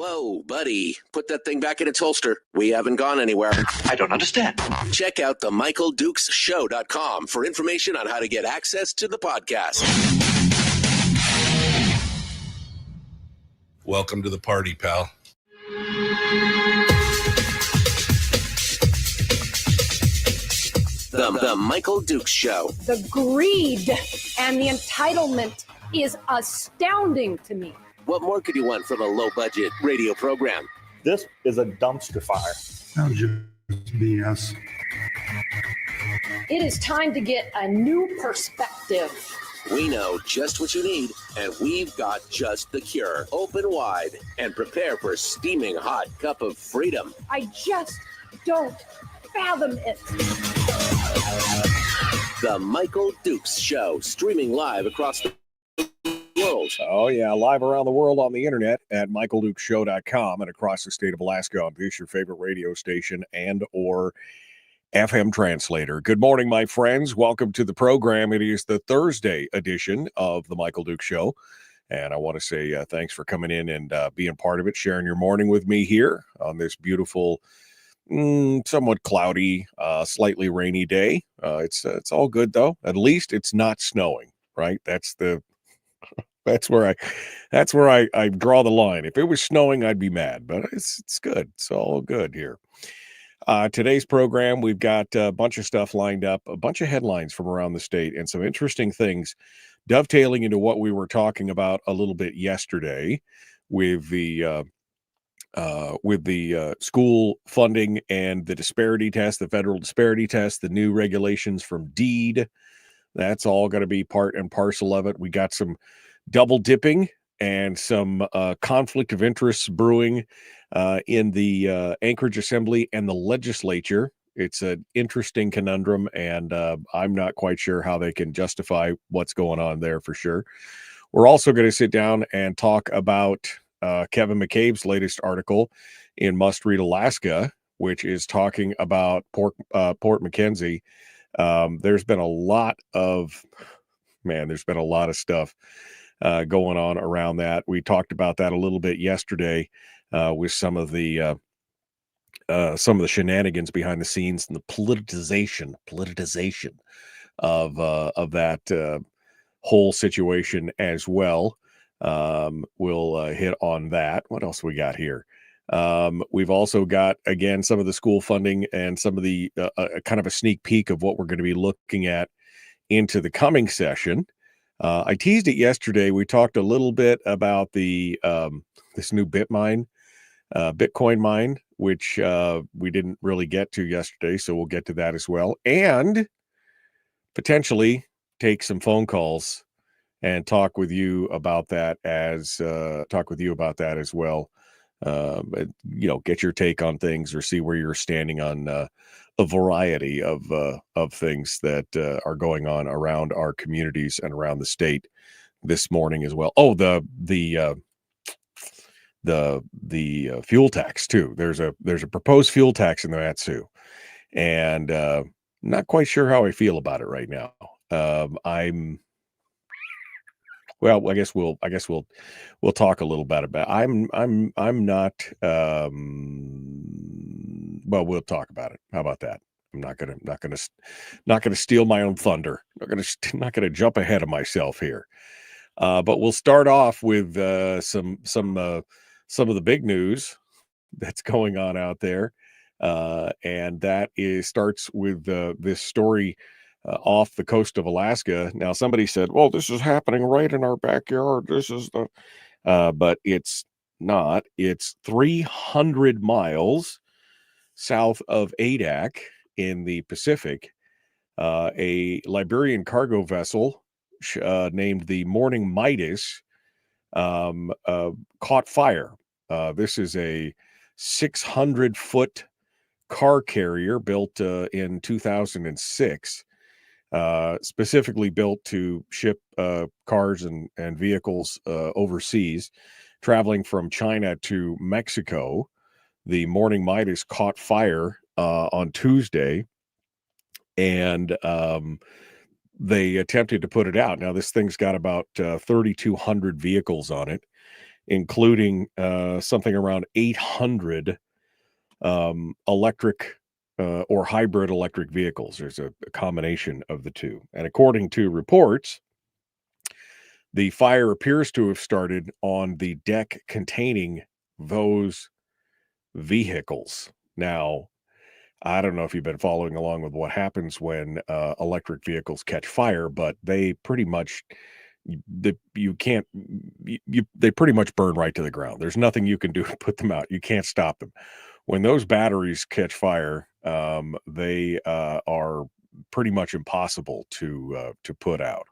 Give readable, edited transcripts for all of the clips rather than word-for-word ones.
Whoa, buddy. Put that thing back in its holster. We haven't gone anywhere. I don't understand. Check out the MichaelDukesShow.com for information on how to get access to the podcast. Welcome to the party, pal. The Michael Dukes Show. The greed and the entitlement is astounding to me. What more could you want from a low-budget radio program? This is a dumpster fire. That was just BS. It is time to get a new perspective. We know just what you need, and we've got just the cure. Open wide and prepare for a steaming hot cup of freedom. I just don't fathom it. The Michael Dukes Show, streaming live across the world. Oh, yeah, live around the world on the internet at MichaelDukesShow.com and across the state of Alaska on this, your favorite radio station and or FM translator. Good morning, my friends. Welcome to the program. It is the Thursday edition of the Michael Dukes Show, and I want to say thanks for coming in and being part of it, sharing your morning with me here on this beautiful, somewhat cloudy, slightly rainy day. It's all good, though. At least it's not snowing, right? That's where I draw the line. If it was snowing, I'd be mad, but it's good. It's all good here. Today's program, we've got a bunch of stuff lined up, a bunch of headlines from around the state, and some interesting things dovetailing into what we were talking about a little bit yesterday with the school funding and the disparity test, the federal disparity test, the new regulations from DEED. That's all going to be part and parcel of it. We got some double dipping and some conflict of interests brewing in the Anchorage Assembly and the legislature. It's an interesting conundrum, and I'm not quite sure how they can justify what's going on there for sure. We're also going to sit down and talk about Kevin McCabe's latest article in Must Read Alaska, which is talking about Port Mackenzie. There's been a lot of stuff going on around that. We talked about that a little bit yesterday with some of the shenanigans behind the scenes and the politicization of that whole situation as well. We'll hit on that. What else we got here? We've also got, again, some of the school funding and some of the kind of a sneak peek of what we're going to be looking at into the coming session. I teased it yesterday. We talked a little bit about the this new Bitcoin mine, which we didn't really get to yesterday, so we'll get to that as well, and potentially take some phone calls and talk with you about that as well. Get your take on things or see where you're standing on a variety of things that are going on around our communities and around the state this morning as well. Oh, the fuel tax too. There's a proposed fuel tax in the Matsu, and not quite sure how I feel about it right now. Well, I guess we'll talk a little bit about it. I'm not. Well, we'll talk about it. How about that? I'm not gonna steal my own thunder. Not gonna jump ahead of myself here. But we'll start off with some of the big news that's going on out there, and that starts with this story. Off the coast of Alaska. Now, somebody said, well, this is happening right in our backyard. This is but it's not. It's 300 miles south of Adak in the Pacific. A Liberian cargo vessel named the Morning Midas caught fire. This is a 600-foot car carrier built in 2006. Specifically built to ship cars and vehicles overseas, traveling from China to Mexico. The Morning Midas caught fire on Tuesday, and they attempted to put it out. Now, this thing's got about 3,200 vehicles on it, including something around 800 electric or hybrid electric vehicles. There's a combination of the two. And according to reports, the fire appears to have started on the deck containing those vehicles. Now, I don't know if you've been following along with what happens when electric vehicles catch fire, but they pretty much they pretty much burn right to the ground. There's nothing you can do to put them out. You can't stop them. When those batteries catch fire, they are pretty much impossible to put out.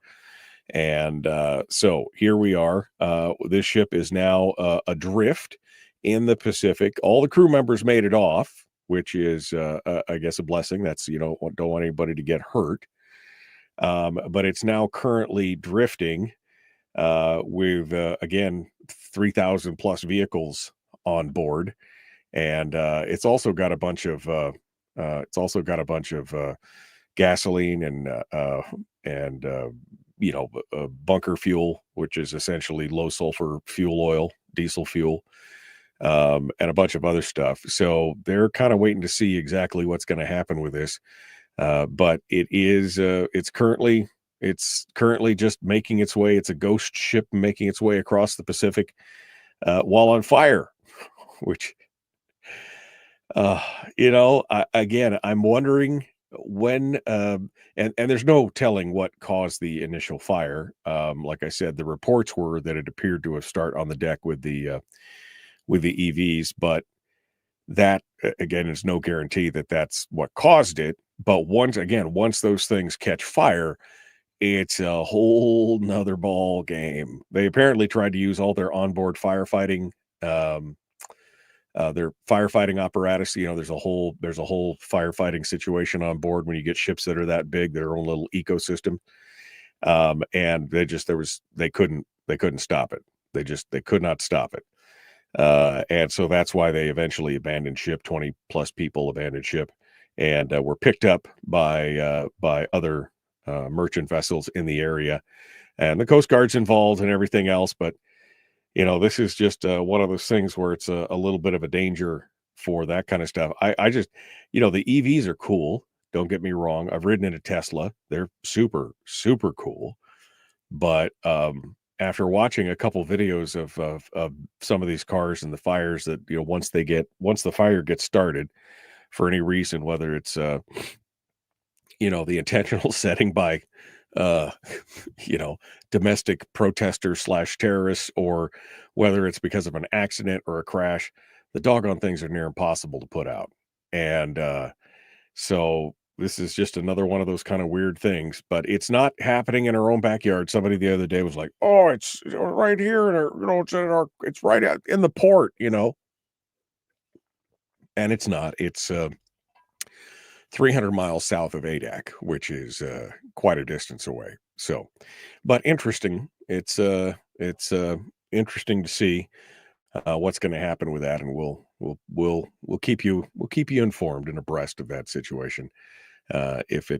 And so here we are. This ship is now adrift in the Pacific. All the crew members made it off, which is, I guess, a blessing. That's, don't want anybody to get hurt. But it's now currently drifting with, again, 3,000 plus vehicles on board. And it's also got a bunch of gasoline and bunker fuel, which is essentially low sulfur fuel oil, diesel fuel, and a bunch of other stuff. So they're kind of waiting to see exactly what's going to happen with this. But it's currently just making its way. It's a ghost ship making its way across the Pacific while on fire, which, I'm wondering when, and there's no telling what caused the initial fire. Like I said, the reports were that it appeared to have started on the deck with the EVs, but that again is no guarantee that that's what caused it. But once those things catch fire, it's a whole nother ball game. They apparently tried to use all their onboard firefighting, their firefighting apparatus. There's a whole firefighting situation on board when you get ships that are that big, their own little ecosystem. And they couldn't stop it. They could not stop it. And so that's why they eventually abandoned ship. 20 plus people abandoned ship and were picked up by other merchant vessels in the area, and the Coast Guard's involved and everything else. But this is just one of those things where it's a little bit of a danger for that kind of stuff. I just, the EVs are cool. Don't get me wrong. I've ridden in a Tesla. They're super, super cool. But after watching a couple videos of some of these cars and the fires that, once the fire gets started for any reason, whether it's, the intentional setting by, domestic protesters / terrorists, or whether it's because of an accident or a crash, the doggone things are near impossible to put out. And so this is just another one of those kind of weird things, but it's not happening in our own backyard. Somebody the other day was like, "Oh, it's right here, and it's right out in the port," and it's not. It's 300 miles south of Adak, which is quite a distance away. So, but interesting. It's interesting to see what's going to happen with that, and we'll keep you informed and abreast of that situation. If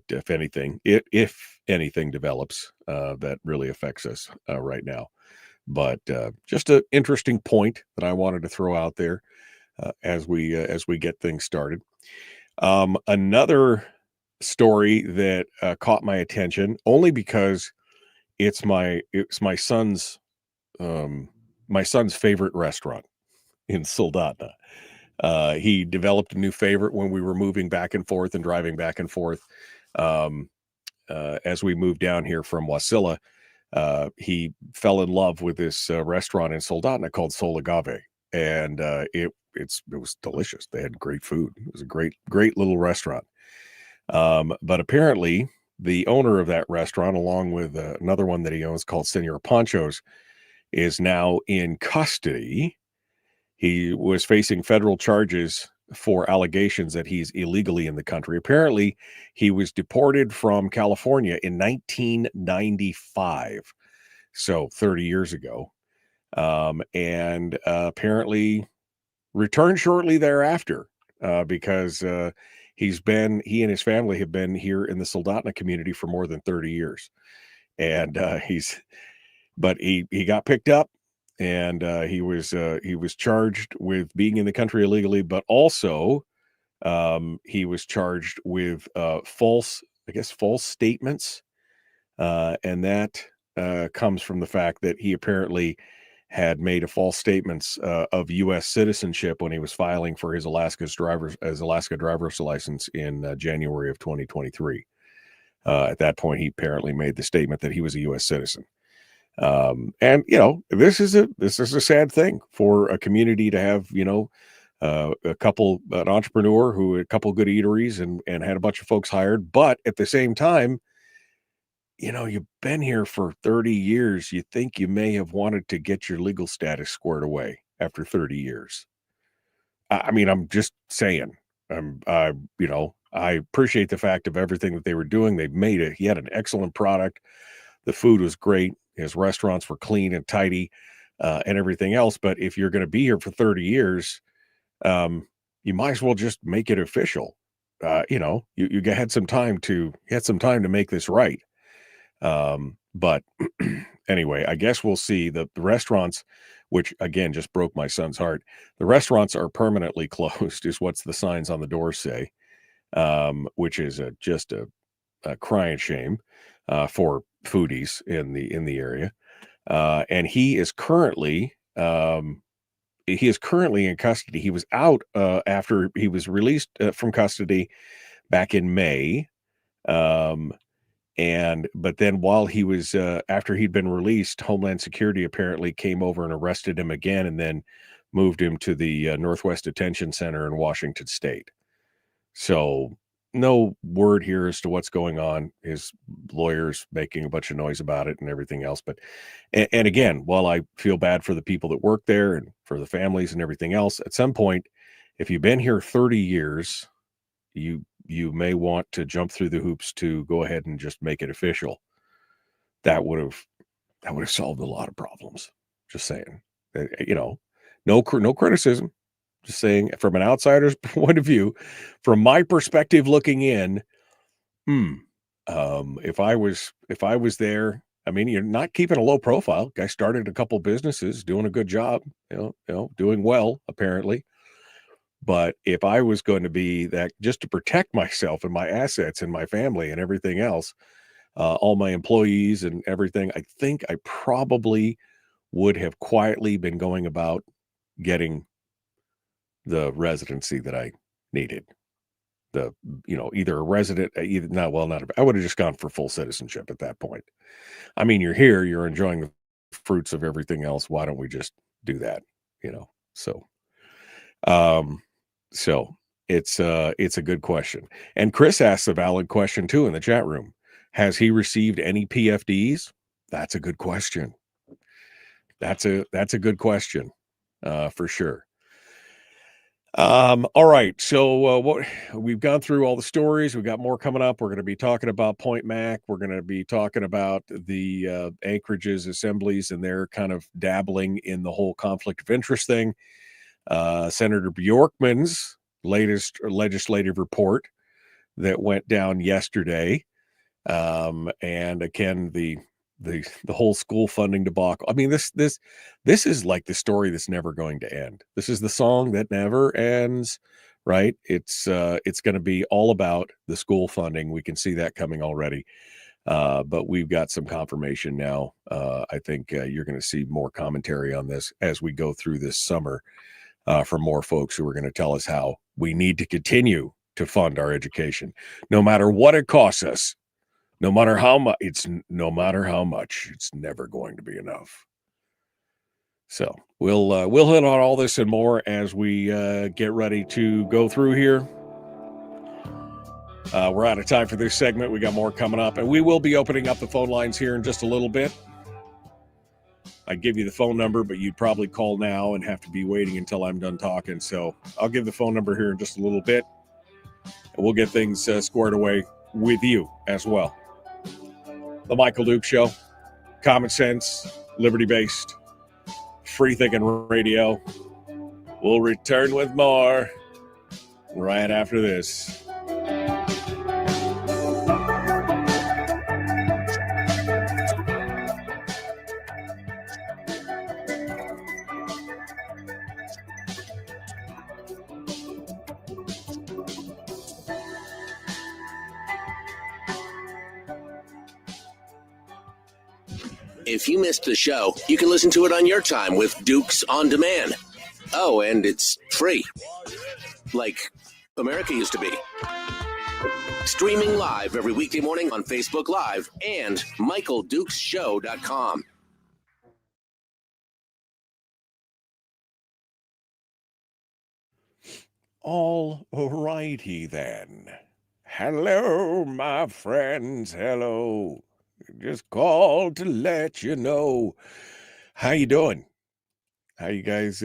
anything develops that really affects us right now. But just an interesting point that I wanted to throw out there as we get things started. Another story that caught my attention only because it's my son's favorite restaurant in Soldotna. He developed a new favorite when we were moving back and forth and driving back and forth. As we moved down here from Wasilla, he fell in love with this restaurant in Soldotna called Sol Agave, and it was delicious. They had great food. It was a great little restaurant. But apparently, the owner of that restaurant, along with another one that he owns called Senor Pancho's, is now in custody. He was facing federal charges for allegations that he's illegally in the country. Apparently, he was deported from California in 1995, so 30 years ago, and apparently returned shortly thereafter because he and his family have been here in the Soldotna community for more than 30 years, and he got picked up and he was charged with being in the country illegally, but also he was charged with false statements, and that comes from the fact that he apparently had made a false statements of U.S. citizenship when he was filing for his Alaska driver's license in January of 2023. At that point, he apparently made the statement that he was a U.S. citizen. And this is a sad thing for a community to have, an entrepreneur who had a couple good eateries and had a bunch of folks hired. But at the same time, you've been here for 30 years. You think you may have wanted to get your legal status squared away after 30 years. I mean, I'm just saying, I appreciate the fact of everything that they were doing. He had an excellent product. The food was great. His restaurants were clean and tidy, and everything else. But if you're going to be here for 30 years, you might as well just make it official. You had some time to make this right. But anyway, I guess we'll see. The restaurants, which again just broke my son's heart, the restaurants are permanently closed, is what the signs on the doors say, which is just a crying shame for foodies in the area. And he is currently in custody. He was out after he was released from custody back in May. But then while he was after he'd been released, Homeland Security apparently came over and arrested him again, and then moved him to the Northwest Detention Center in Washington State. So no word here as to what's going on. His lawyer's making a bunch of noise about it and everything else. But and again, while I feel bad for the people that work there and for the families and everything else, at some point, if you've been here 30 years, you may want to jump through the hoops to go ahead and just make it official. That would have solved a lot of problems. Just saying, no criticism. Just saying, from an outsider's point of view, from my perspective looking in, if I was there, I mean, you're not keeping a low profile. Guy started a couple businesses, doing a good job, doing well, apparently. But if I was going to be that, just to protect myself and my assets and my family and everything else, all my employees and everything, I think I probably would have quietly been going about getting the residency that I needed. Either a resident, I would have just gone for full citizenship at that point. I mean, you're here, you're enjoying the fruits of everything else. Why don't we just do that? So it's a good question. And Chris asks a valid question too in the chat room. Has he received any PFDs? That's a good question. That's a good question, for sure. All right. So what we've gone through all the stories. We've got more coming up. We're going to be talking about Point Mac. We're going to be talking about the Anchorage's assemblies, and they're kind of dabbling in the whole conflict of interest thing. Senator Bjorkman's latest legislative report that went down yesterday. And again, the whole school funding debacle. I mean, this is like the story that's never going to end. This is the song that never ends, right? It's going to be all about the school funding. We can see that coming already. But we've got some confirmation now. I think you're going to see more commentary on this as we go through this summer from more folks who are going to tell us how we need to continue to fund our education, no matter what it costs us. No matter how much, it's never going to be enough. So we'll hit on all this and more as we get ready to go through here. We're out of time for this segment. We got more coming up, and we will be opening up the phone lines here in just a little bit. I'd give you the phone number, but you'd probably call now and have to be waiting until I'm done talking. So I'll give the phone number here in just a little bit, and we'll get things squared away with you as well. The Michael Duke Show, common sense, liberty-based, free-thinking radio. We'll return with more right after this. If you missed the show, you can listen to it on your time with Dukes On Demand. Oh, and it's free. Like America used to be. Streaming live every weekday morning on Facebook Live and MichaelDukesShow.com. All righty then. Hello, my friends. Hello. Just called to let you know. How you doing? How you guys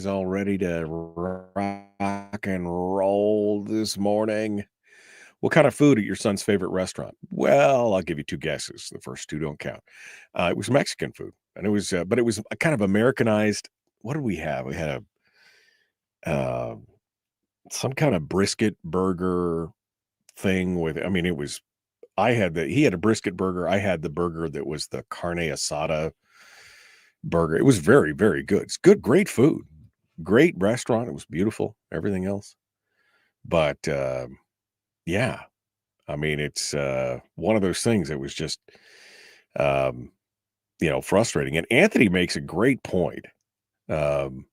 all ready to rock and roll this morning? What kind of food at your son's favorite restaurant? Well, I'll give you two guesses. The first two don't count. It was Mexican food, and it was, but it was a kind of Americanized. What did we have? We had a some kind of brisket burger thing with. I mean, it was. He had a brisket burger. I had the burger that was the carne asada burger. It was very, very good. It's good, great food, great restaurant. It was beautiful. Everything else, but. Yeah, I mean, it's one of those things that was just, frustrating. And Anthony makes a great point. Anthony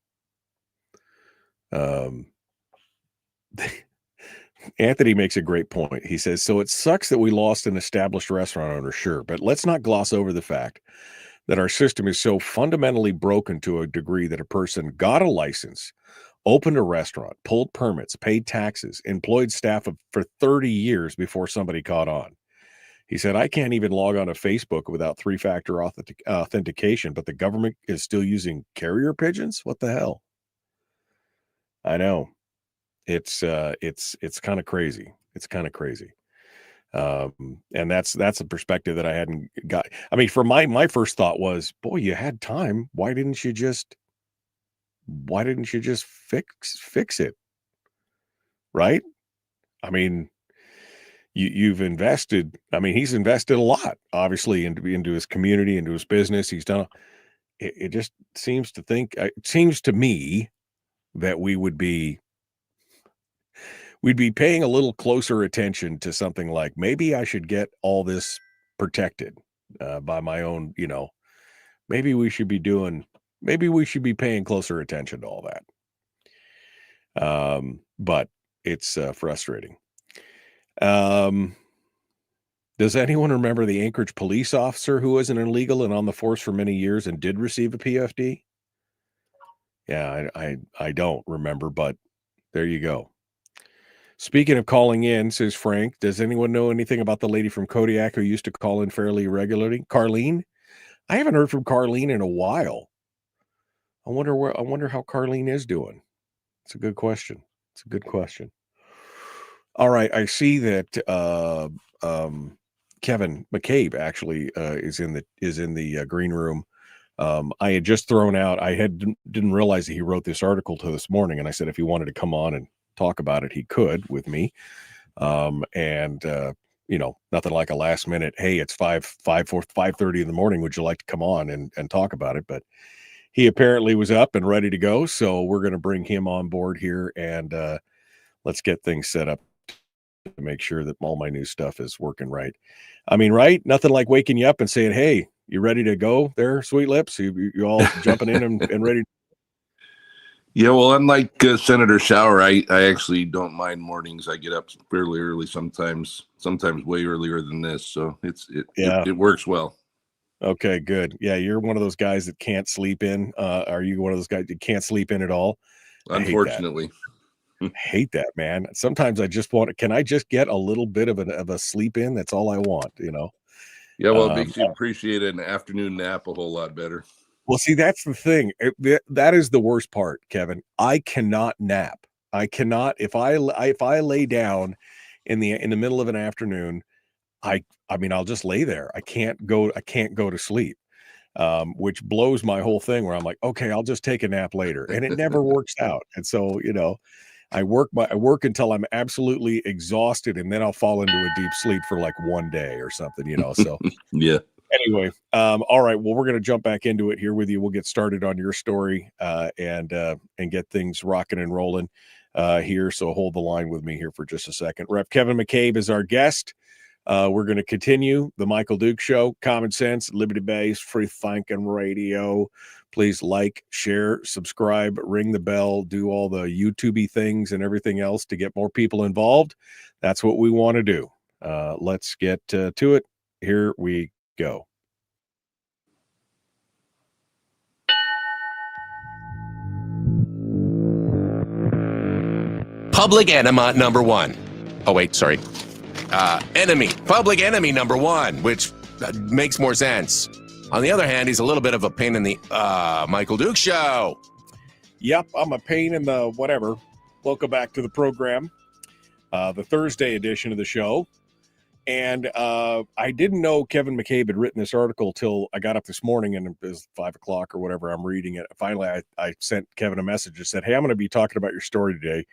makes a great point. He says, so it sucks that we lost an established restaurant owner, sure, but let's not gloss over the fact that our system is so fundamentally broken to a degree that a person got a license, opened a restaurant, pulled permits, paid taxes, employed staff for 30 years before somebody caught on. He said, I can't even log on to Facebook without three-factor authentication, but the government is still using carrier pigeons? What the hell? I know. It's kind of crazy. It's kind of crazy. And that's a perspective that I hadn't got. I mean, for my first thought was, boy, you had time. Why didn't you just fix it? Right? I mean, you've invested. I mean, he's invested a lot, obviously, into his community, into his business. He's done. It just seems to me that we'd be paying a little closer attention to something like, maybe I should get all this protected by my own. Maybe we should be paying closer attention to all that. But it's frustrating. Does anyone remember the Anchorage police officer who was an illegal and on the force for many years and did receive a PFD? Yeah, I don't remember, but there you go. Speaking of calling in, says Frank, does anyone know anything about the lady from Kodiak who used to call in fairly regularly? Carlene? I haven't heard from Carlene in a while. I wonder how Carlene is doing. It's a good question. All right, I see that Kevin McCabe actually is in the green room. I had just thrown out. I didn't realize that he wrote this article to this morning, and I said if he wanted to come on and talk about it, he could with me. Nothing like a last minute. Hey, it's 5:30 in the morning. Would you like to come on and talk about it? But he apparently was up and ready to go, so we're going to bring him on board here and let's get things set up to make sure that all my new stuff is working right. I mean, right? Nothing like waking you up and saying, "Hey, you ready to go there, Sweet Lips? You all jumping in and ready?" Yeah, well, unlike Senator Shower, I actually don't mind mornings. I get up fairly early sometimes way earlier than this, so it works well. Okay, good. Yeah, you're one of those guys that can't sleep in. Are you one of those guys that can't sleep in at all? Unfortunately. I hate that, man. Sometimes I just can I just get a little bit of a sleep in? That's all I want, Yeah, well, it makes you appreciate an afternoon nap a whole lot better. Well, see, that's the thing. That is the worst part, Kevin. I cannot nap. I cannot. If I lay down in the middle of an afternoon, I mean, I'll just lay there. I can't go to sleep, which blows my whole thing. Where I'm like, okay, I'll just take a nap later, and it never works out. And so, I work until I'm absolutely exhausted, and then I'll fall into a deep sleep for like one day or something. So yeah. Anyway, all right. Well, we're going to jump back into it here with you. We'll get started on your story and get things rocking and rolling here. So hold the line with me here for just a second. Rep Kevin McCabe is our guest. We're going to continue the Michael Duke Show, Common Sense, Liberty Based, Free Thinking Radio. Please like, share, subscribe, ring the bell, do all the YouTube-y things and everything else to get more people involved. That's what we want to do. Let's get to it. Here we go. Public enema number one. Oh, wait, sorry. Public enemy number one, which makes more sense. On the other hand, he's a little bit of a pain in the Michael Duke Show. Yep, I'm a pain in the whatever. Welcome back to the program, the Thursday edition of the show. And I didn't know Kevin McCabe had written this article till I got up this morning, and it was 5 o'clock or whatever. I'm reading it. Finally, I sent Kevin a message and said, hey, I'm going to be talking about your story today.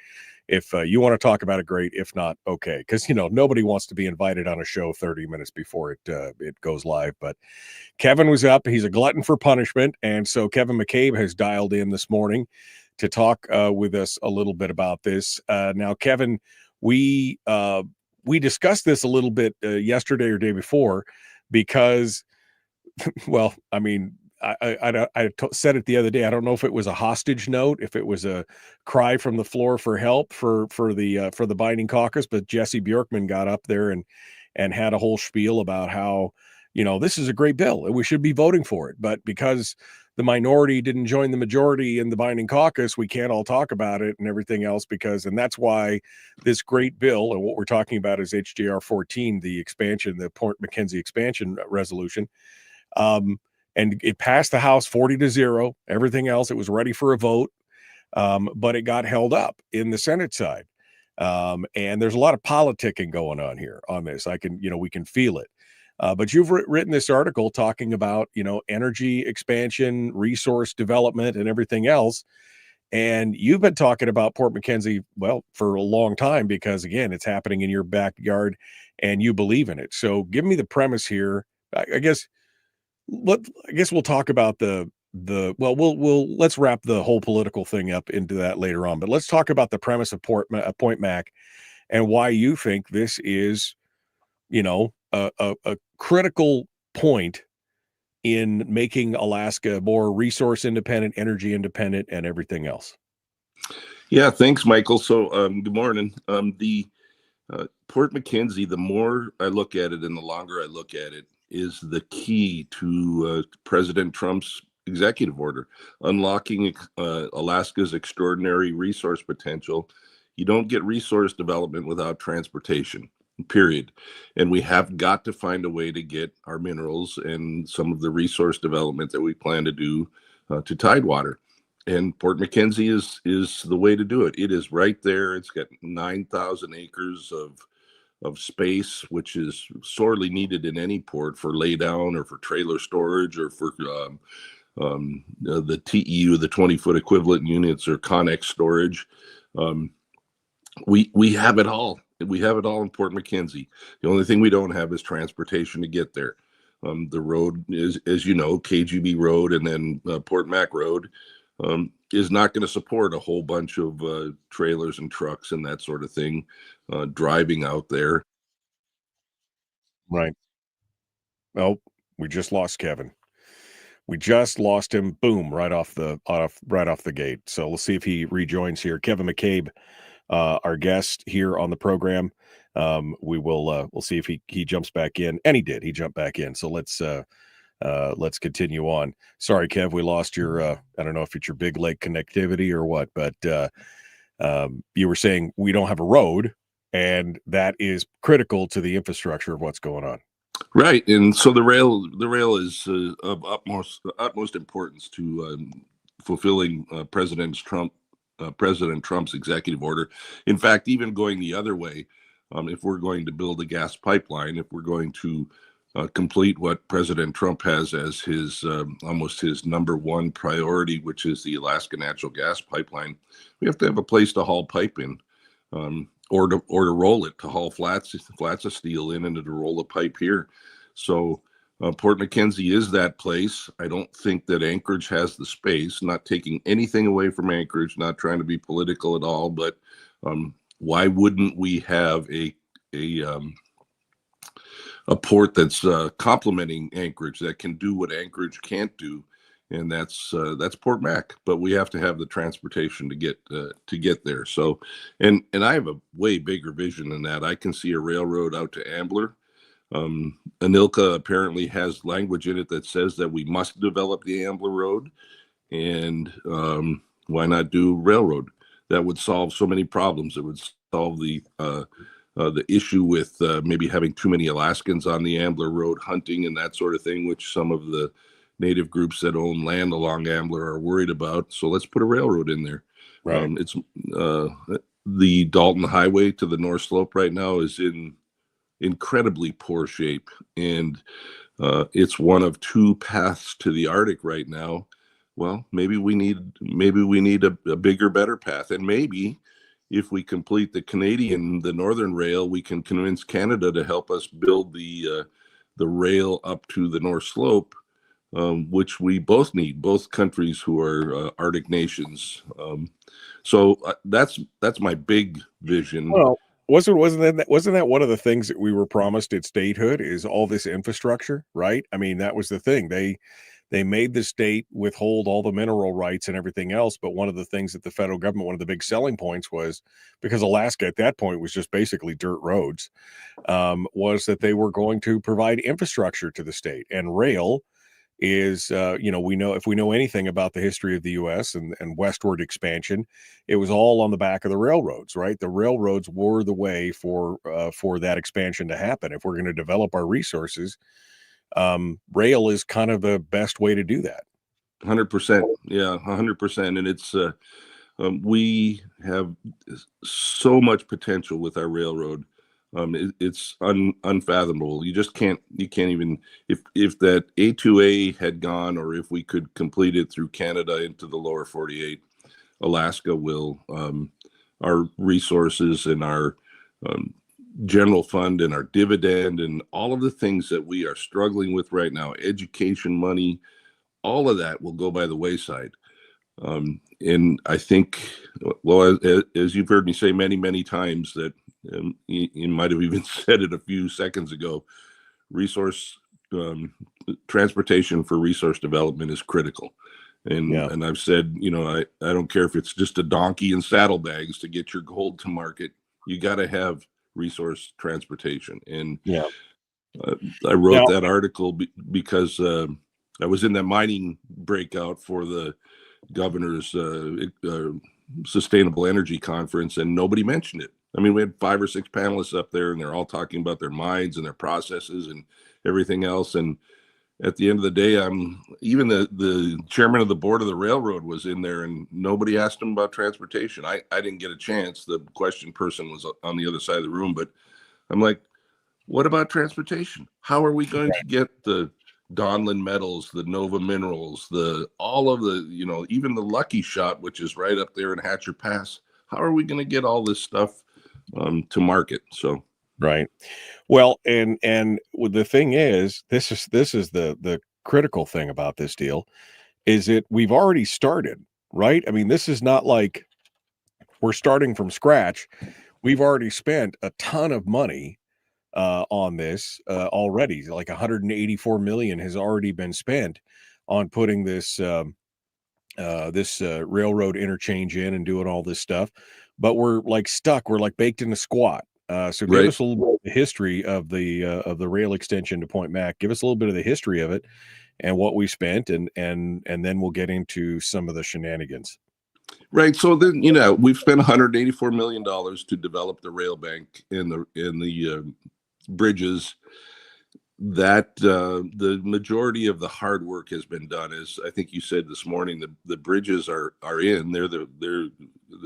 If you want to talk about it, great. If not, okay. Because, nobody wants to be invited on a show 30 minutes before it goes live. But Kevin was up. He's a glutton for punishment. And so Kevin McCabe has dialed in this morning to talk with us a little bit about this. Now, Kevin, we discussed this a little bit yesterday or day before because, well, I mean, I said it the other day. I don't know if it was a hostage note, if it was a cry from the floor for help for the binding caucus, but Jesse Bjorkman got up there and had a whole spiel about how, this is a great bill and we should be voting for it. But because the minority didn't join the majority in the binding caucus, we can't all talk about it and everything else and that's why this great bill, and what we're talking about is HJR 14, the expansion, the Port Mackenzie expansion resolution. And it passed the House 40-0. Everything else, it was ready for a vote, but it got held up in the Senate side. And there's a lot of politicking going on here on this. We can feel it. But you've written this article talking about, energy expansion, resource development, and everything else. And you've been talking about Port Mackenzie, well, for a long time, because again, it's happening in your backyard and you believe in it. So give me the premise here. I guess we'll talk about let's wrap the whole political thing up into that later on, but let's talk about the premise of Point Mac and why you think this is, a critical point in making Alaska more resource independent, energy independent, and everything else. Yeah, thanks, Michael. So, good morning. The Port Mackenzie, the more I look at it and the longer I look at it, is the key to President Trump's executive order, unlocking Alaska's extraordinary resource potential. You don't get resource development without transportation, period. And we have got to find a way to get our minerals and some of the resource development that we plan to do to Tidewater. And Port Mackenzie is the way to do it. It is right there. It's got 9,000 acres of space, which is sorely needed in any port for laydown or for trailer storage or for the TEU, the 20-foot equivalent units, or Connex storage. We have it all. We have it all in Port Mackenzie. The only thing we don't have is transportation to get there. The road is, as you know, KGB Road and then Port Mac Road is not going to support a whole bunch of trailers and trucks and that sort of thing driving out there. Right. Oh, we just lost Kevin. We just lost him. Boom! Right off the gate. So we'll see if he rejoins here. Kevin McCabe, our guest here on the program. We'll see if he jumps back in, and he did. He jumped back in. So let's continue on. Sorry, Kev, we lost your. I don't know if it's your Big Lake connectivity or what, but you were saying we don't have a road, and that is critical to the infrastructure of what's going on. Right, and so the rail is of utmost importance to fulfilling President Trump's executive order. In fact, even going the other way, if we're going to build a gas pipeline, if we're going to complete what President Trump has as his almost his number one priority, which is the Alaska natural gas pipeline, we have to have a place to haul pipe in. Or to roll it, to haul flats of steel in and to roll the pipe here. So Port Mackenzie is that place. I don't think that Anchorage has the space, not taking anything away from Anchorage, not trying to be political at all, but why wouldn't we have a a port that's complementing Anchorage, that can do what Anchorage can't do, and that's Port Mac. But we have to have the transportation to get there. So, and I have a way bigger vision than that. I can see a railroad out to Ambler. Anilka apparently has language in it that says that we must develop the Ambler Road, and why not do railroad? That would solve so many problems. It would solve the issue with maybe having too many Alaskans on the Ambler Road hunting and that sort of thing, which some of the native groups that own land along Ambler are worried about. So let's put a railroad in there. Right. It's the Dalton Highway to the North Slope right now is in incredibly poor shape, and it's one of two paths to the Arctic right now. Well, maybe we need a bigger, better path, and maybe if we complete the Northern Rail, we can convince Canada to help us build the rail up to the North Slope, which we both need, both countries who are Arctic nations. So that's my big vision. Well, wasn't that one of the things that we were promised at statehood, is all this infrastructure, right? I mean, that was the thing. They made the state withhold all the mineral rights and everything else, but one of the things that the federal government, one of the big selling points was, because Alaska at that point was just basically dirt roads, was that they were going to provide infrastructure to the state. And rail is, we know, if we know anything about the history of the U.S. and westward expansion, it was all on the back of the railroads, right? The railroads were the way for that expansion to happen. If we're going to develop our resources, rail is kind of the best way to do that. 100%. Yeah, 100%. And it's, we have so much potential with our railroad. It's unfathomable. You can't even, if that A2A had gone, or if we could complete it through Canada into the lower 48, Alaska will, our resources and our, general fund and our dividend and all of the things that we are struggling with right now, education money, all of that will go by the wayside. And I think, well, as you've heard me say many, many times, that you might have even said it a few seconds ago, transportation for resource development is critical. And I've said, I don't care if it's just a donkey and saddlebags to get your gold to market. You got to have resource transportation. And I wrote that article because I was in that mining breakout for the governor's sustainable energy conference, and nobody mentioned it. I mean, we had 5 or 6 panelists up there, and they're all talking about their mines and their processes and everything else. And at the end of the day, even the chairman of the board of the railroad was in there, and nobody asked him about transportation. I didn't get a chance. The question person was on the other side of the room, but I'm like, what about transportation? How are we going to get the Donlin Metals, the Nova Minerals, all of the, even the Lucky Shot, which is right up there in Hatcher Pass? How are we going to get all this stuff to market? So. Right. Well, and the thing is, this is the critical thing about this deal, is that we've already started, right? I mean, this is not like we're starting from scratch. We've already spent a ton of money on this already. Like 184 million has already been spent on putting this railroad interchange in and doing all this stuff. But we're like stuck. We're like baked in a squat. So give us a little bit of the history of the rail extension to Point Mac. Give us a little bit of the history of it and what we spent, and then we'll get into some of the shenanigans. Right. So then, we've spent $184 million to develop the rail bank and the bridges. That the majority of the hard work has been done. As I think you said this morning, the bridges are in. They're the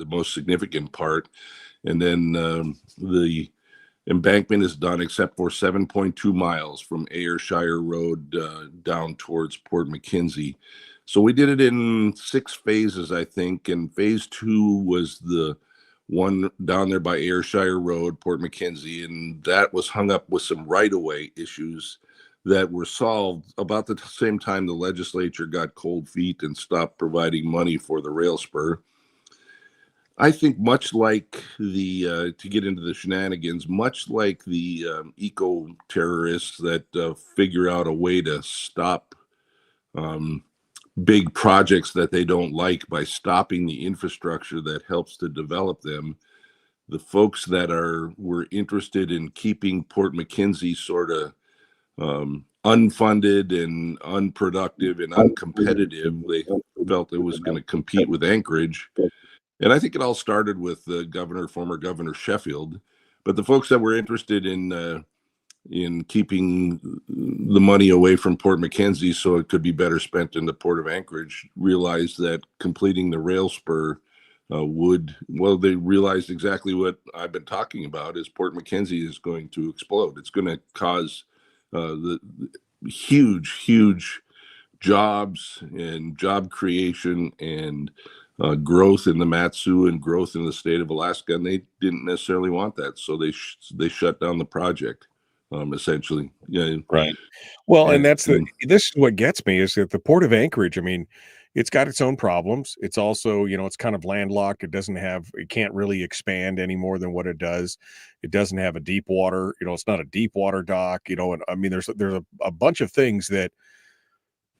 most significant part. And then the embankment is done, except for 7.2 miles from Ayrshire Road down towards Port Mackenzie. So we did it in 6 phases, I think. And phase 2 was the one down there by Ayrshire Road, Port Mackenzie. And that was hung up with some right-of-way issues that were solved about the same time the legislature got cold feet and stopped providing money for the rail spur. I think much like the to get into the shenanigans, much like the eco terrorists that figure out a way to stop um, big projects that they don't like by stopping the infrastructure that helps to develop them. The folks that were interested in keeping Port Mackenzie sort of unfunded and unproductive and uncompetitive, they felt it was going to compete with Anchorage. And I think it all started with former Governor Sheffield. But the folks that were interested in keeping the money away from Port Mackenzie so it could be better spent in the Port of Anchorage realized that completing the rail spur they realized exactly what I've been talking about is Port Mackenzie is going to explode. It's going to cause the huge jobs and job creation and growth in the Matsu and growth in the state of Alaska, and they didn't necessarily want that, so they shut down the project, essentially. Yeah, right. Well, and this is what gets me is that the Port of Anchorage, I mean, it's got its own problems. It's also, it's kind of landlocked. It can't really expand any more than what it does. It doesn't have a deep water, it's not a deep water dock, and I mean, there's a bunch of things that,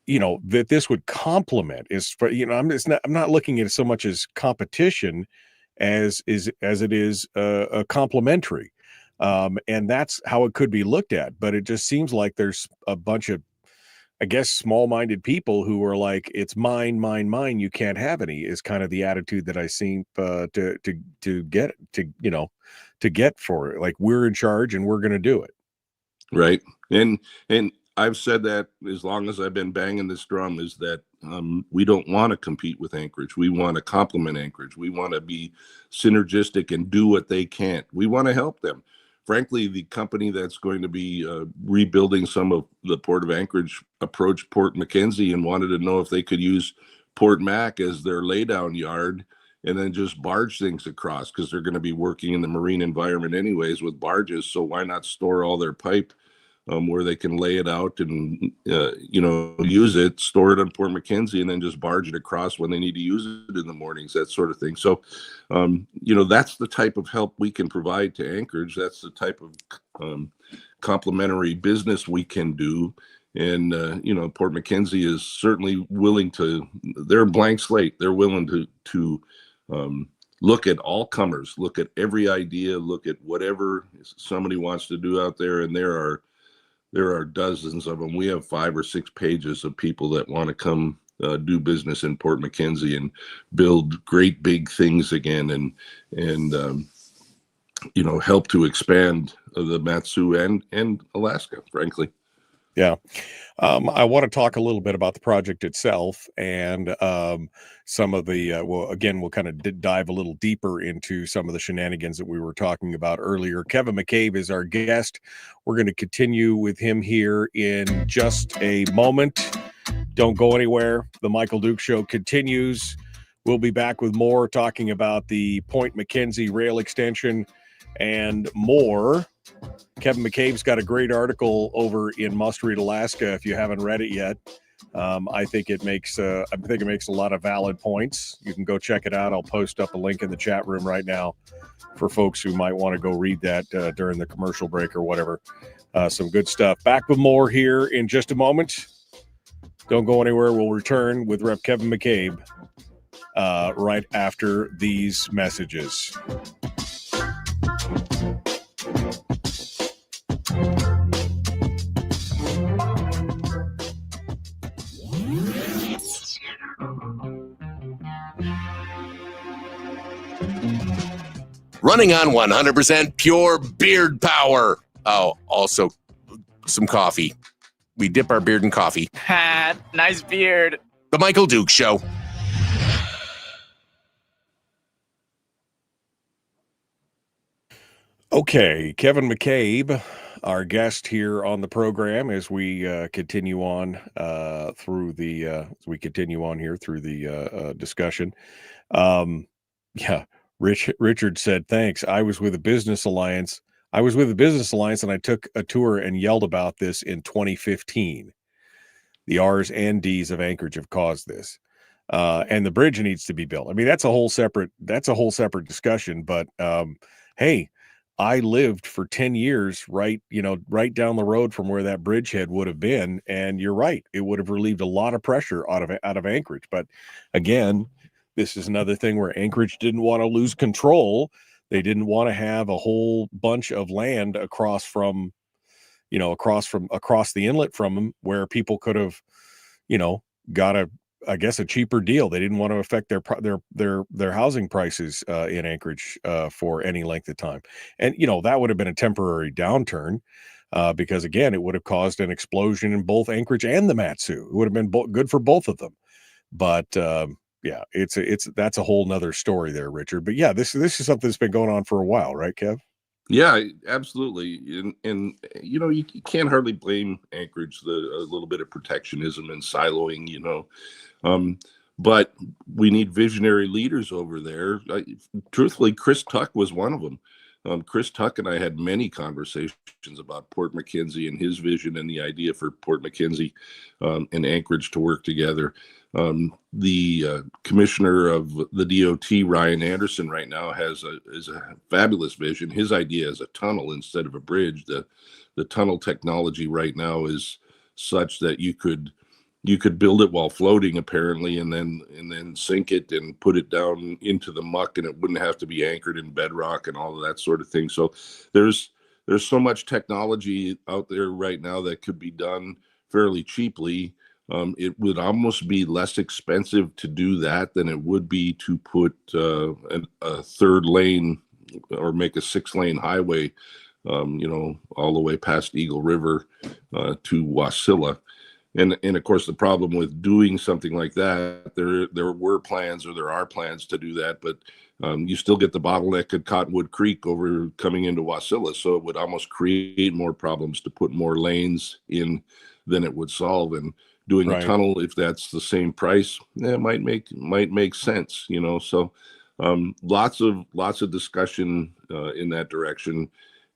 that this would complement I'm not looking at it so much as competition as it is a complementary. And that's how it could be looked at. But it just seems like there's a bunch of, I guess, small-minded people who are like, it's mine, mine, mine. You can't have any is kind of the attitude that I seem to get for it. Like, we're in charge and we're going to do it. Right. And I've said that as long as I've been banging this drum is that we don't want to compete with Anchorage. We want to complement Anchorage. We want to be synergistic and do what they can't. We want to help them. Frankly, the company that's going to be rebuilding some of the Port of Anchorage approached Port Mackenzie and wanted to know if they could use Port Mac as their laydown yard and then just barge things across, because they're going to be working in the marine environment anyways with barges. So why not store all their pipe where they can lay it out and, use it, store it on Port Mackenzie, and then just barge it across when they need to use it in the mornings, that sort of thing. So, that's the type of help we can provide to Anchorage. That's the type of complementary business we can do. And, Port Mackenzie is certainly willing to, they're a blank slate. They're willing to look at all comers, look at every idea, look at whatever somebody wants to do out there. And there are dozens of them. We have 5 or 6 pages of people that want to come do business in Port Mackenzie and build great big things again, and help to expand the Matsu and Alaska, frankly. Yeah. I want to talk a little bit about the project itself and some of the, we'll kind of dive a little deeper into some of the shenanigans that we were talking about earlier. Kevin McCabe is our guest. We're going to continue with him here in just a moment. Don't go anywhere. The Michael Duke Show continues. We'll be back with more talking about the Port Mackenzie rail extension and more. Kevin McCabe's got a great article over in Must Read Alaska. If you haven't read it yet, I think it makes a lot of valid points. You can go check it out. I'll post up a link in the chat room right now for folks who might want to go read that during the commercial break or whatever. Some good stuff. Back with more here in just a moment. Don't go anywhere. We'll return with Rep Kevin McCabe right after these messages. Running on 100% pure beard power. Oh, also some coffee. We dip our beard in coffee. Ha, nice beard. The Michael Duke Show. Okay, Kevin McCabe, our guest here on the program as we continue on through the discussion. Richard said, thanks. I was with a business alliance and I took a tour and yelled about this in 2015. The R's and D's of Anchorage have caused this. and the bridge needs to be built. I mean, that's a whole separate discussion. But hey, I lived for 10 years right down the road from where that bridgehead would have been, and you're right, it would have relieved a lot of pressure out of Anchorage. But again, this is another thing where Anchorage didn't want to lose control. They didn't want to have a whole bunch of land across the inlet from them, where people could have, got a cheaper deal. They didn't want to affect their housing prices in Anchorage for any length of time. And, that would have been a temporary downturn because, again, it would have caused an explosion in both Anchorage and the Mat-Su. It would have been good for both of them. But yeah, that's a whole nother story there, Richard. But yeah, this is something that's been going on for a while, right, Kev? Yeah, absolutely. And you can't hardly blame Anchorage, a little bit of protectionism and siloing, but we need visionary leaders over there. Truthfully, Chris Tuck was one of them. Chris Tuck and I had many conversations about Port Mackenzie and his vision and the idea for Port Mackenzie and Anchorage to work together. The commissioner of the DOT, Ryan Anderson, right now is a fabulous vision. His idea is a tunnel instead of a bridge. The tunnel technology right now is such that you could build it while floating, apparently, and then sink it and put it down into the muck, and it wouldn't have to be anchored in bedrock and all of that sort of thing. So there's so much technology out there right now that could be done fairly cheaply. It would almost be less expensive to do that than it would be to put a third lane or make a 6-lane highway, all the way past Eagle River to Wasilla. And of course, the problem with doing something like that, there were plans, or there are plans to do that, but you still get the bottleneck at Cottonwood Creek over coming into Wasilla. So it would almost create more problems to put more lanes in than it would solve. And doing Right. a tunnel, if that's the same price, it might make sense, So lots of discussion in that direction.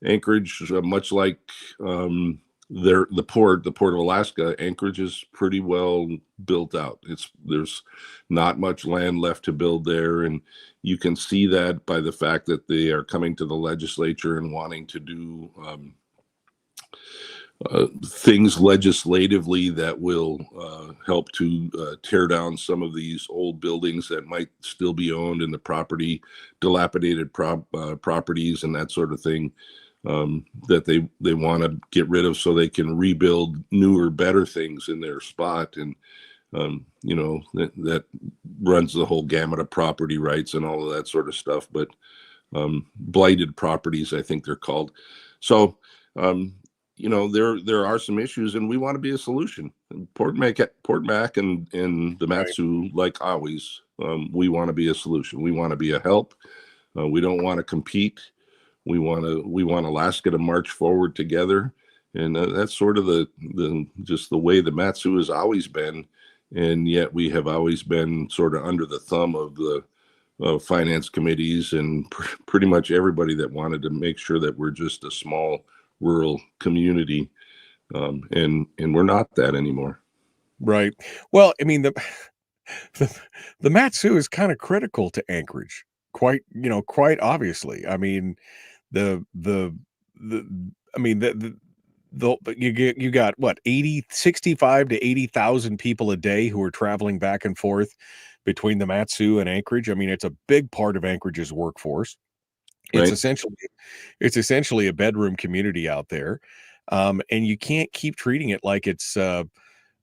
Anchorage, much like the port of Alaska, Anchorage is pretty well built out. There's not much land left to build there, and you can see that by the fact that they are coming to the legislature and wanting to do things legislatively that will help to tear down some of these old buildings that might still be owned in the dilapidated properties and that sort of thing, that they want to get rid of so they can rebuild newer, better things in their spot. And that runs the whole gamut of property rights and all of that sort of stuff. But blighted properties, I think they're called. So there are some issues, and we want to be a solution. Port Mac and the Mat-Su, like always, we want to be a solution. We want to be a help. We don't want to compete. We want Alaska to march forward together, and that's sort of just the way the Mat-Su has always been. And yet we have always been sort of under the thumb of the finance committees and pretty much everybody that wanted to make sure that we're just a small rural community, and we're not that anymore. Right. Well, I mean, the Mat-Su is kind of critical to Anchorage, quite obviously. I mean, you got what, 65 to 80,000 people a day who are traveling back and forth between the Mat-Su and Anchorage. I mean, it's a big part of Anchorage's workforce. It's essentially a bedroom community out there. And you can't keep treating it like it's,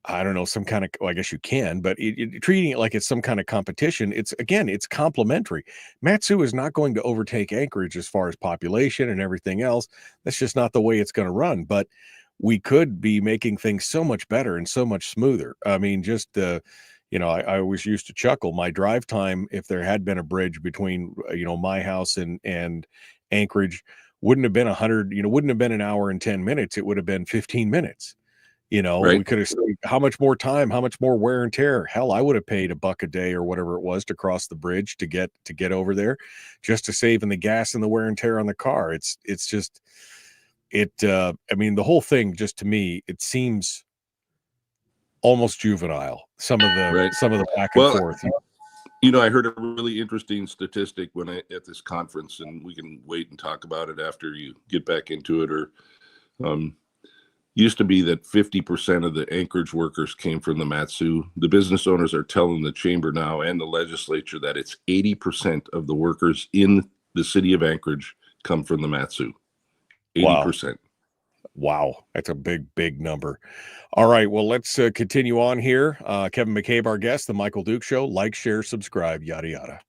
I don't know, some kind of, well, I guess you can, but treating it like it's some kind of competition. It's complementary. Mat-Su is not going to overtake Anchorage as far as population and everything else. That's just not the way it's going to run. But we could be making things so much better and so much smoother. I mean, just, I always used to chuckle. My drive time, if there had been a bridge between, my house and Anchorage, wouldn't have been wouldn't have been an hour and 10 minutes. It would have been 15 minutes. Right. We could have saved how much more time, how much more wear and tear. Hell, I would have paid $1 a day or whatever it was to cross the bridge to get over there, just to save in the gas and the wear and tear on the car. It's just, I mean, the whole thing, just to me, it seems almost juvenile. Some of the back and forth. I heard a really interesting statistic at this conference, and we can wait and talk about it after you get back into it. Used to be that 50% of the Anchorage workers came from the Mat-Su. The business owners are telling the chamber now and the legislature that it's 80% of the workers in the city of Anchorage come from the Mat-Su. 80%. Wow. That's a big number. All right. Well, let's continue on here. Kevin McCabe, our guest, The Michael Duke Show. Like, share, subscribe, yada, yada.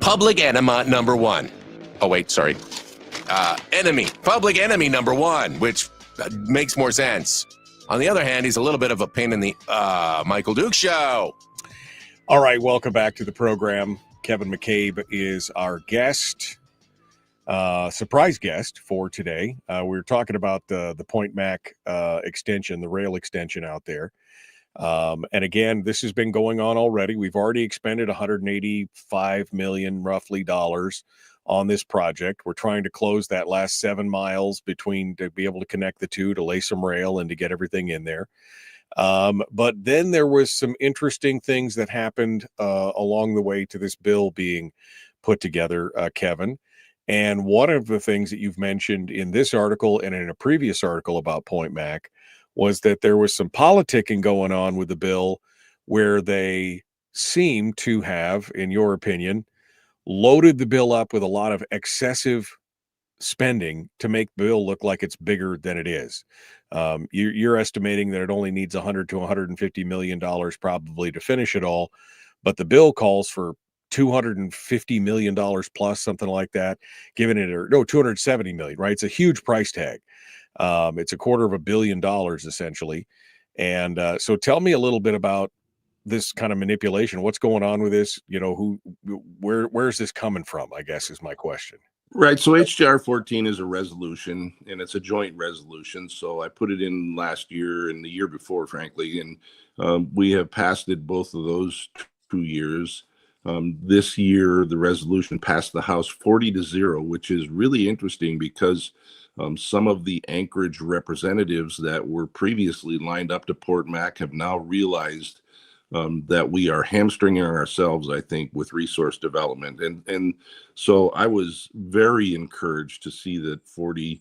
Public enema number one. Oh, wait, sorry. Public enemy number one, which makes more sense. On the other hand, he's a little bit of a pain in the Michael Duke Show. All right. Welcome back to the program. Kevin McCabe is our guest, surprise guest for today. We're talking about the Point Mac extension, the rail extension out there. And again, this has been going on already. We've already expended $185 million roughly dollars on this project. We're trying to close that last 7 miles between to be able to connect the two, to lay some rail and to get everything in there. But then there was some interesting things that happened along the way to this bill being put together, Kevin. And one of the things that you've mentioned in this article and in a previous article about Point Mac was that there was some politicking going on with the bill where they seem to have, in your opinion, loaded the bill up with a lot of excessive spending to make the bill look like it's bigger than it is. You're estimating that it only needs $100 to $150 million probably to finish it all, but the bill calls for $250 million plus, something like that, $270 million, right? It's a huge price tag. It's $250 million essentially. And so tell me a little bit about this kind of manipulation. What's going on with this? Where's this coming from, I guess, is my question. Right. So HJR 14 is a resolution, and it's a joint resolution. So I put it in last year and the year before, frankly, and we have passed it both of those 2 years. This year, the resolution passed the House 40-0, which is really interesting because some of the Anchorage representatives that were previously lined up to Port Mac have now realized that we are hamstringing ourselves, I think, with resource development. And so I was very encouraged to see that 40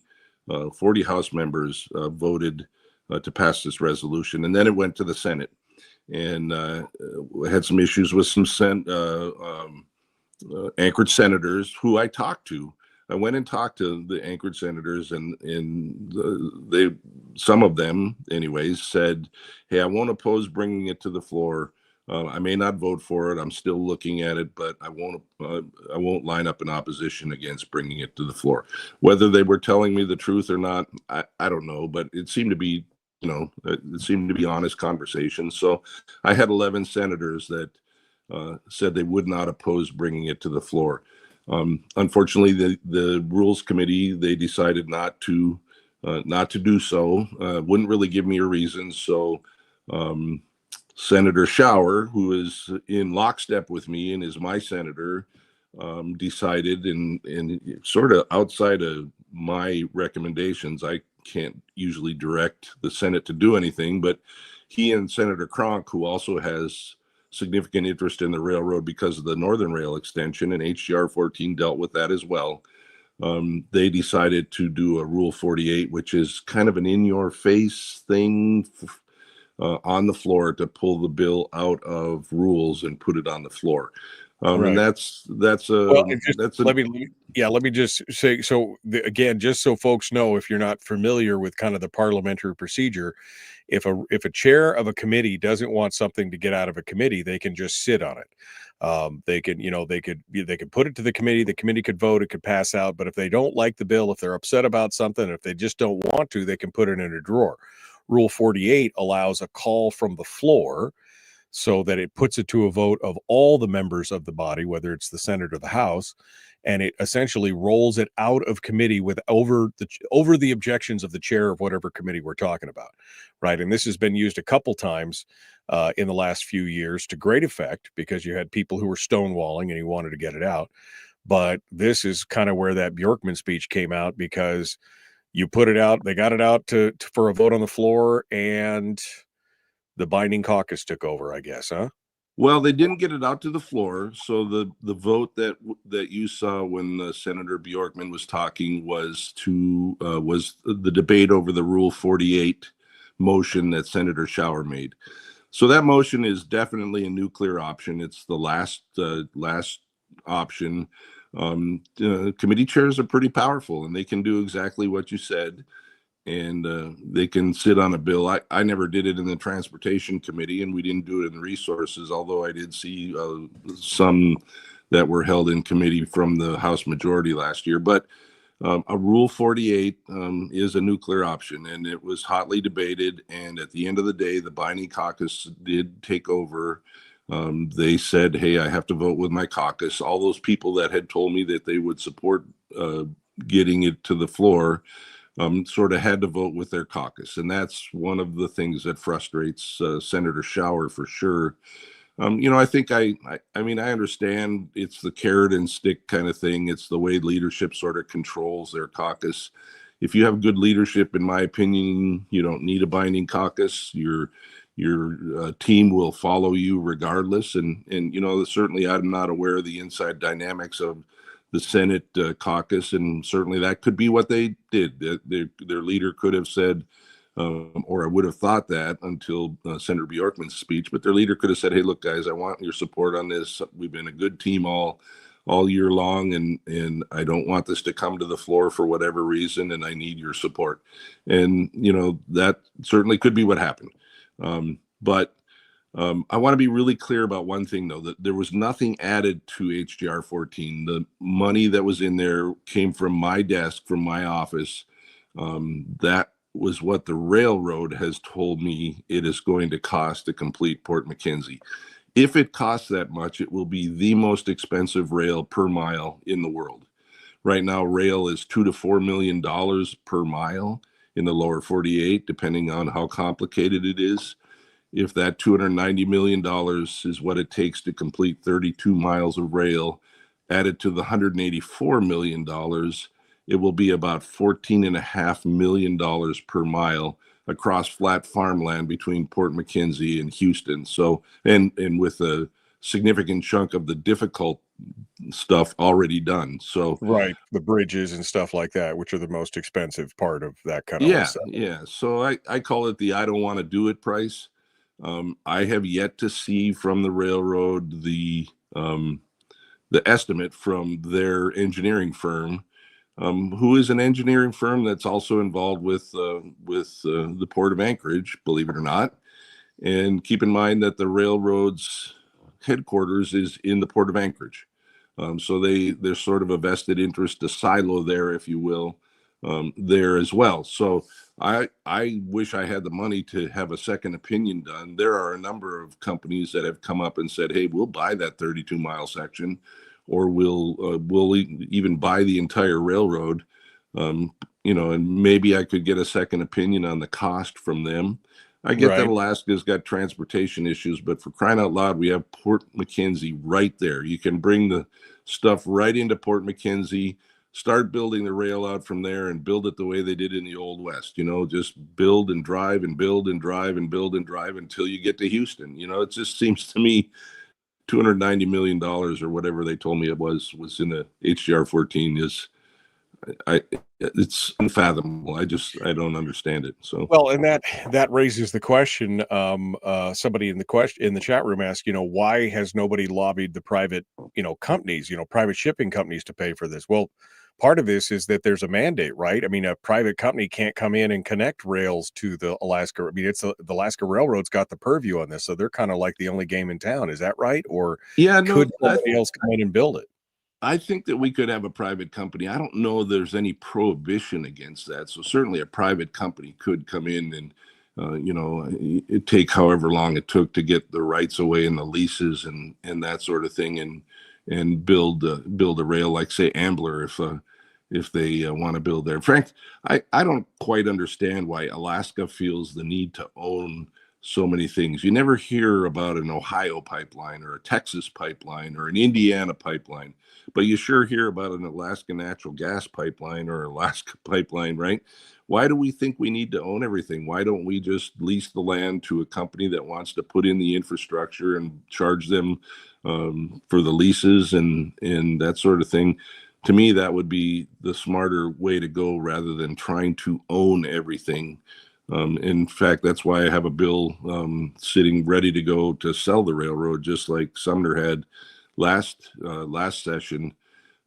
House members voted to pass this resolution. And then it went to the Senate and had some issues with some Anchorage senators who I talked to. I went and talked to the Anchorage senators, and some of them, anyways, said, "Hey, I won't oppose bringing it to the floor. I may not vote for it. I'm still looking at it, but I won't line up in opposition against bringing it to the floor." Whether they were telling me the truth or not, I don't know, but it seemed to be, honest conversation. So I had 11 senators that said they would not oppose bringing it to the floor. Unfortunately, the Rules Committee, they decided not to do so. Wouldn't really give me a reason. So Senator Schauer, who is in lockstep with me and is my senator, decided, and sort of outside of my recommendations, I can't usually direct the Senate to do anything, but he and Senator Cronk, who also has significant interest in the railroad because of the Northern Rail extension, and HJR 14 dealt with that as well. They decided to do a Rule 48, which is kind of an in-your-face thing on the floor to pull the bill out of rules and put it on the floor. Right. And that's let me just say, again, just so folks know, if you're not familiar with kind of the parliamentary procedure, if a chair of a committee doesn't want something to get out of a committee, they can just sit on it. They could put it to the committee could vote, it could pass out. But if they don't like the bill, if they're upset about something, if they just don't want to, they can put it in a drawer. Rule 48 allows a call from the floor so that it puts it to a vote of all the members of the body, whether it's the Senate or the House, and it essentially rolls it out of committee over the objections of the chair of whatever committee we're talking about, right? And this has been used a couple times in the last few years to great effect, because you had people who were stonewalling and he wanted to get it out. But this is kind of where that Bjorkman speech came out, because you put it out. They got it out for a vote on the floor, and the binding caucus took over, I guess, huh? Well, they didn't get it out to the floor, so the vote that you saw when Senator Bjorkman was talking was the debate over the Rule 48 motion that Senator Schauer made. So that motion is definitely a nuclear option. It's the last option. Committee chairs are pretty powerful, and they can do exactly what you said. And they can sit on a bill. I never did it in the transportation committee, and we didn't do it in resources, although I did see some that were held in committee from the House majority last year. But a Rule 48 is a nuclear option, and it was hotly debated. And at the end of the day, the binding caucus did take over. They said, hey, I have to vote with my caucus. All those people that had told me that they would support getting it to the floor sort of had to vote with their caucus. And that's one of the things that frustrates Senator Schauer for sure. I think I understand it's the carrot and stick kind of thing. It's the way leadership sort of controls their caucus. If you have good leadership, in my opinion, you don't need a binding caucus. Your team will follow you regardless. And certainly I'm not aware of the inside dynamics of the Senate caucus, and certainly that could be what they did. Their leader could have said, or I would have thought that until Senator Bjorkman's speech, but their leader could have said, hey, look, guys, I want your support on this. We've been a good team all year long, and I don't want this to come to the floor for whatever reason, and I need your support. And, that certainly could be what happened. But I want to be really clear about one thing, though, that there was nothing added to HJR 14. The money that was in there came from my desk, from my office. That was what the railroad has told me it is going to cost to complete Port Mackenzie. If it costs that much, it will be the most expensive rail per mile in the world. Right now, rail is $2 to $4 million per mile in the lower 48, depending on how complicated it is. If that $290 million is what it takes to complete 32 miles of rail, added to the $184 million, it will be about $14.5 million per mile across flat farmland between Port Mackenzie and Houston. So, and with a significant chunk of the difficult stuff already done. So, right, the bridges and stuff like that, which are the most expensive part of that kind of yeah. So I call it the I don't want to do it price. I have yet to see from the railroad the estimate from their engineering firm, who is an engineering firm that's also involved with the Port of Anchorage, believe it or not. And keep in mind that the railroad's headquarters is in the Port of Anchorage. So there's sort of a vested interest, a silo there, if you will, there as well. So I wish I had the money to have a second opinion done. There are a number of companies that have come up and said, hey, we'll buy that 32-mile section, or we'll even buy the entire railroad. And maybe I could get a second opinion on the cost from them. I get that Alaska's got transportation issues, but for crying out loud, we have Port Mackenzie right there. You can bring the stuff right into Port Mackenzie, start building the rail out from there, and build it the way they did in the Old West. Just build and drive and build and drive and build and drive until you get to Houston. It just seems to me $290 million or whatever they told me it was in the HJR 14 is, it's unfathomable. I don't understand it. So well, and that raises the question. Somebody in the chat room asked, why has nobody lobbied the private, companies, private shipping companies to pay for this? Well, part of this is that there's a mandate, right? I mean, a private company can't come in and connect rails to the Alaska. I mean, it's the Alaska Railroad's got the purview on this, so they're kind of like the only game in town. Is that right? Or could somebody else come in and build it? I think that we could have a private company. I don't know there's any prohibition against that. So certainly a private company could come in and, it take however long it took to get the rights away and the leases and that sort of thing, and build a rail like, say, Ambler, if they want to build there. Frank, I don't quite understand why Alaska feels the need to own so many things. You never hear about an Ohio pipeline or a Texas pipeline or an Indiana pipeline, but you sure hear about an Alaska natural gas pipeline or Alaska pipeline, right? Why do we think we need to own everything? Why don't we just lease the land to a company that wants to put in the infrastructure and charge them for the leases and that sort of thing? To me, that would be the smarter way to go rather than trying to own everything. In fact, that's why I have a bill sitting ready to go to sell the railroad, just like Sumner had last session.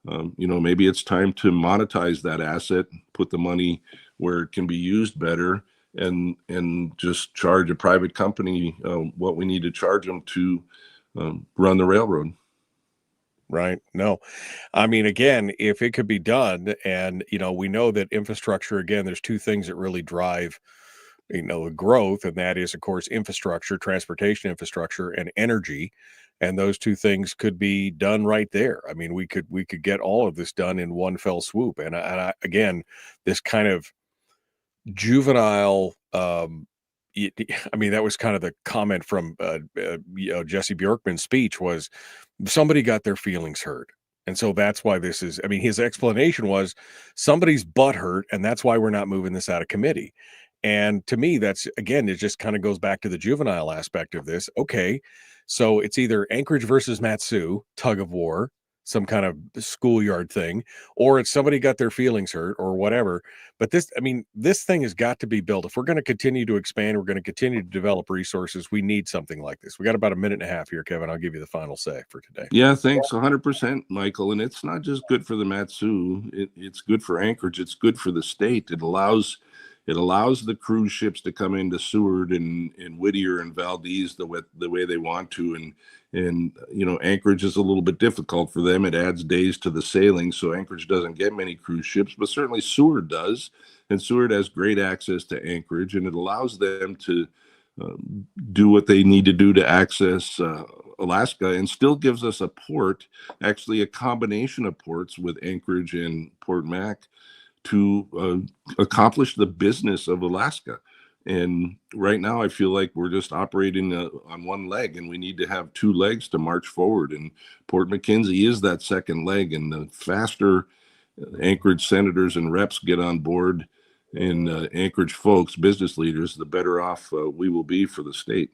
Maybe it's time to monetize that asset, put the money where it can be used better, and just charge a private company what we need to charge them to run the railroad. Right. No, I mean, again, if it could be done, and we know that infrastructure, again, there's two things that really drive growth, and that is, of course, infrastructure, transportation infrastructure, and energy. And those two things could be done right there. I mean, we could get all of this done in one fell swoop. And again, this kind of juvenile, I mean, that was kind of the comment from Jesse Bjorkman's speech, was somebody got their feelings hurt. And so that's why this is, I mean, his explanation was somebody's butt hurt, and that's why we're not moving this out of committee. And to me, that's, again, it just kind of goes back to the juvenile aspect of this. Okay, so it's either Anchorage versus Matsu, tug of war, some kind of schoolyard thing, or it's somebody got their feelings hurt or whatever. But this, I mean, this thing has got to be built. If we're going to continue to expand, we're going to continue to develop resources, we need something like this. We got about a minute and a half here, Kevin. I'll give you the final say for today. Yeah, thanks. 100%, Michael. And it's not just good for the Matsu. It's good for Anchorage. It's good for the state. It allows the cruise ships to come into Seward and Whittier and Valdez the way they want to. And Anchorage is a little bit difficult for them. It adds days to the sailing, so Anchorage doesn't get many cruise ships, but certainly Seward does. And Seward has great access to Anchorage, and it allows them to do what they need to do to access Alaska, and still gives us a port, actually a combination of ports with Anchorage and Port Mac, to accomplish the business of Alaska. And right now I feel like we're just operating on one leg, and we need to have two legs to march forward. And Port Mackenzie is that second leg. And the faster Anchorage senators and reps get on board, and Anchorage folks, business leaders, the better off we will be for the state.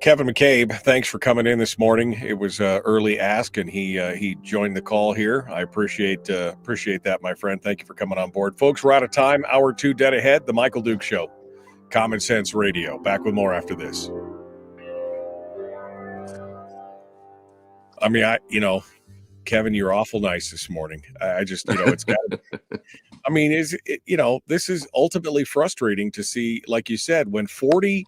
Kevin McCabe, thanks for coming in this morning. It was early ask, and he joined the call here. I appreciate that, my friend. Thank you for coming on board. Folks, we're out of time. Hour 2 dead ahead. The Michael Duke Show. Common Sense Radio. Back with more after this. I mean, Kevin, you're awful nice this morning. I just, it's got I mean, this is ultimately frustrating to see, like you said, when 40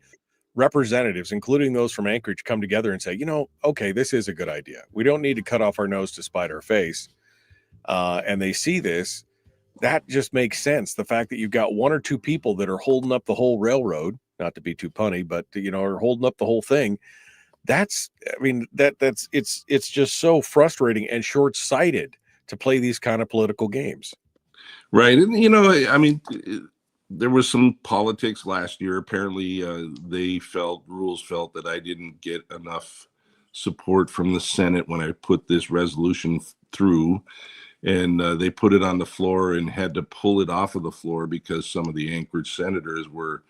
representatives, including those from Anchorage, come together and say, okay, this is a good idea. We don't need to cut off our nose to spite our face. And they see this, that just makes sense. The fact that you've got one or two people that are holding up the whole railroad, not to be too punny, but are holding up the whole thing. It's just so frustrating and short-sighted to play these kind of political games. Right. And, I mean, there was some politics last year. Apparently, rules felt that I didn't get enough support from the Senate when I put this resolution through, and they put it on the floor and had to pull it off of the floor because some of the Anchorage senators were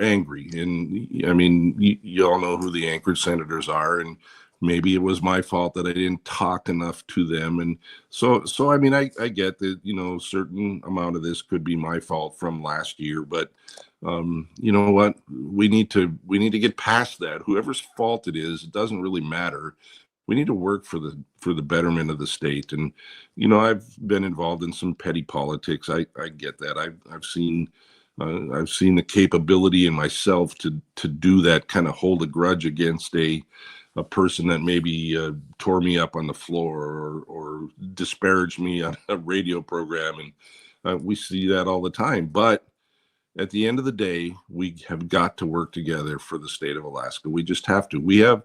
angry. And I mean, you all know who the Anchorage senators are, and maybe it was my fault that I didn't talk enough to them. And so I mean, I get that, certain amount of this could be my fault from last year, but you know what, we need to get past that. Whoever's fault it is, it doesn't really matter. We need to work for the betterment of the state. And, I've been involved in some petty politics. I get that. I've seen the capability in myself to do that, kind of hold a grudge against a person that maybe tore me up on the floor or disparaged me on a radio program. And we see that all the time. But at the end of the day, we have got to work together for the state of Alaska. We just have to. We have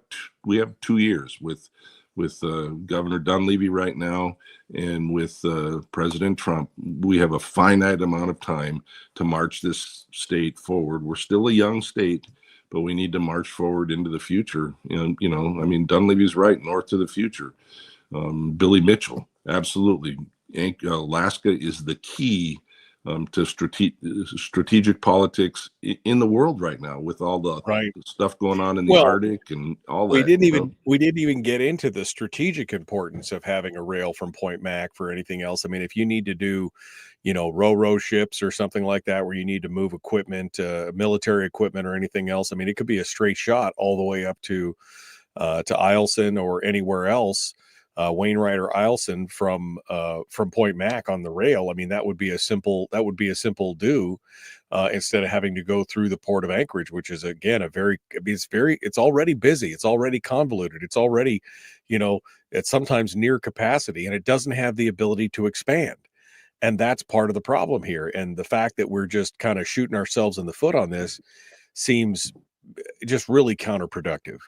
2 years with with Governor Dunleavy right now and with President Trump. We have a finite amount of time to march this state forward. We're still a young state, but we need to march forward into the future. And, I mean, Dunleavy's right, north to the future. Billy Mitchell, absolutely. Alaska is the key to strategic politics in the world right now, with all the Right. stuff going on in the Well, Arctic and all we that. didn't even get into the strategic importance of having a rail from Point Mac for anything else. I mean, if you need to do, ro-ro ships or something like that, where you need to move equipment, military equipment or anything else, I mean, it could be a straight shot all the way up to Eielson or anywhere else, Wainwright or Eielson from Point Mac on the rail. I mean, that would be a simple do, instead of having to go through the port of Anchorage, which is again it's already busy, it's already convoluted, it's already, it's sometimes near capacity, and it doesn't have the ability to expand. And that's part of the problem here. And the fact that we're just kind of shooting ourselves in the foot on this seems just really counterproductive.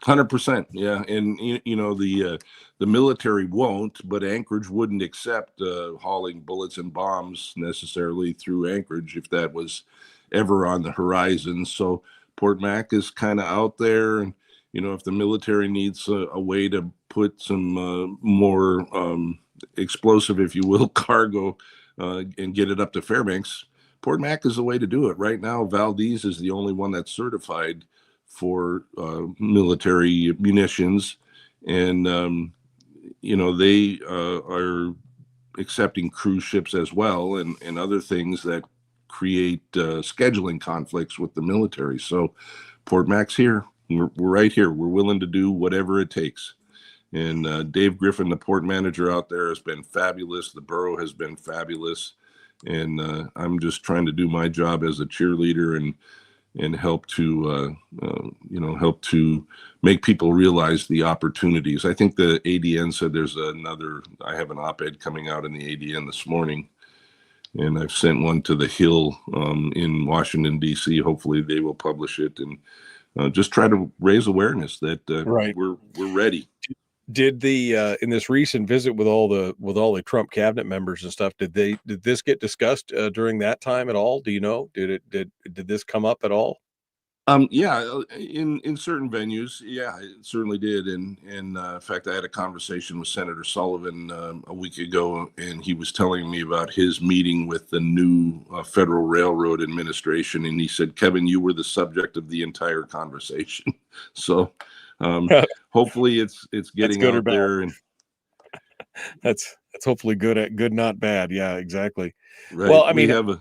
100%, yeah, and the military won't, but Anchorage wouldn't accept hauling bullets and bombs necessarily through Anchorage if that was ever on the horizon. So Port Mac is kind of out there, and if the military needs a way to put some more explosive, if you will, cargo and get it up to Fairbanks, Port Mac is the way to do it. Right now, Valdez is the only one that's certified for military munitions, and they are accepting cruise ships as well, and other things that create scheduling conflicts with the military. So Port Mac's here. We're right here. We're willing to do whatever it takes. And Dave Griffin, the port manager out there, has been fabulous. The borough has been fabulous, and I'm just trying to do my job as a cheerleader and help to help to make people realize the opportunities. I think the ADN said I have an op-ed coming out in the ADN this morning, and I've sent one to the Hill in Washington, D.C. Hopefully they will publish it, and just try to raise awareness that Right. we're ready. Did in this recent visit with all the Trump cabinet members and stuff, did this get discussed during that time at all? Do you know? Did this come up at all? Yeah, in certain venues, yeah, it certainly did. And in fact, I had a conversation with Senator Sullivan a week ago, and he was telling me about his meeting with the new Federal Railroad Administration, and he said, "Kevin, you were the subject of the entire conversation." So hopefully, it's getting good or out bad. there, and That's hopefully good, not bad. Yeah, exactly. right. Well, I We mean, have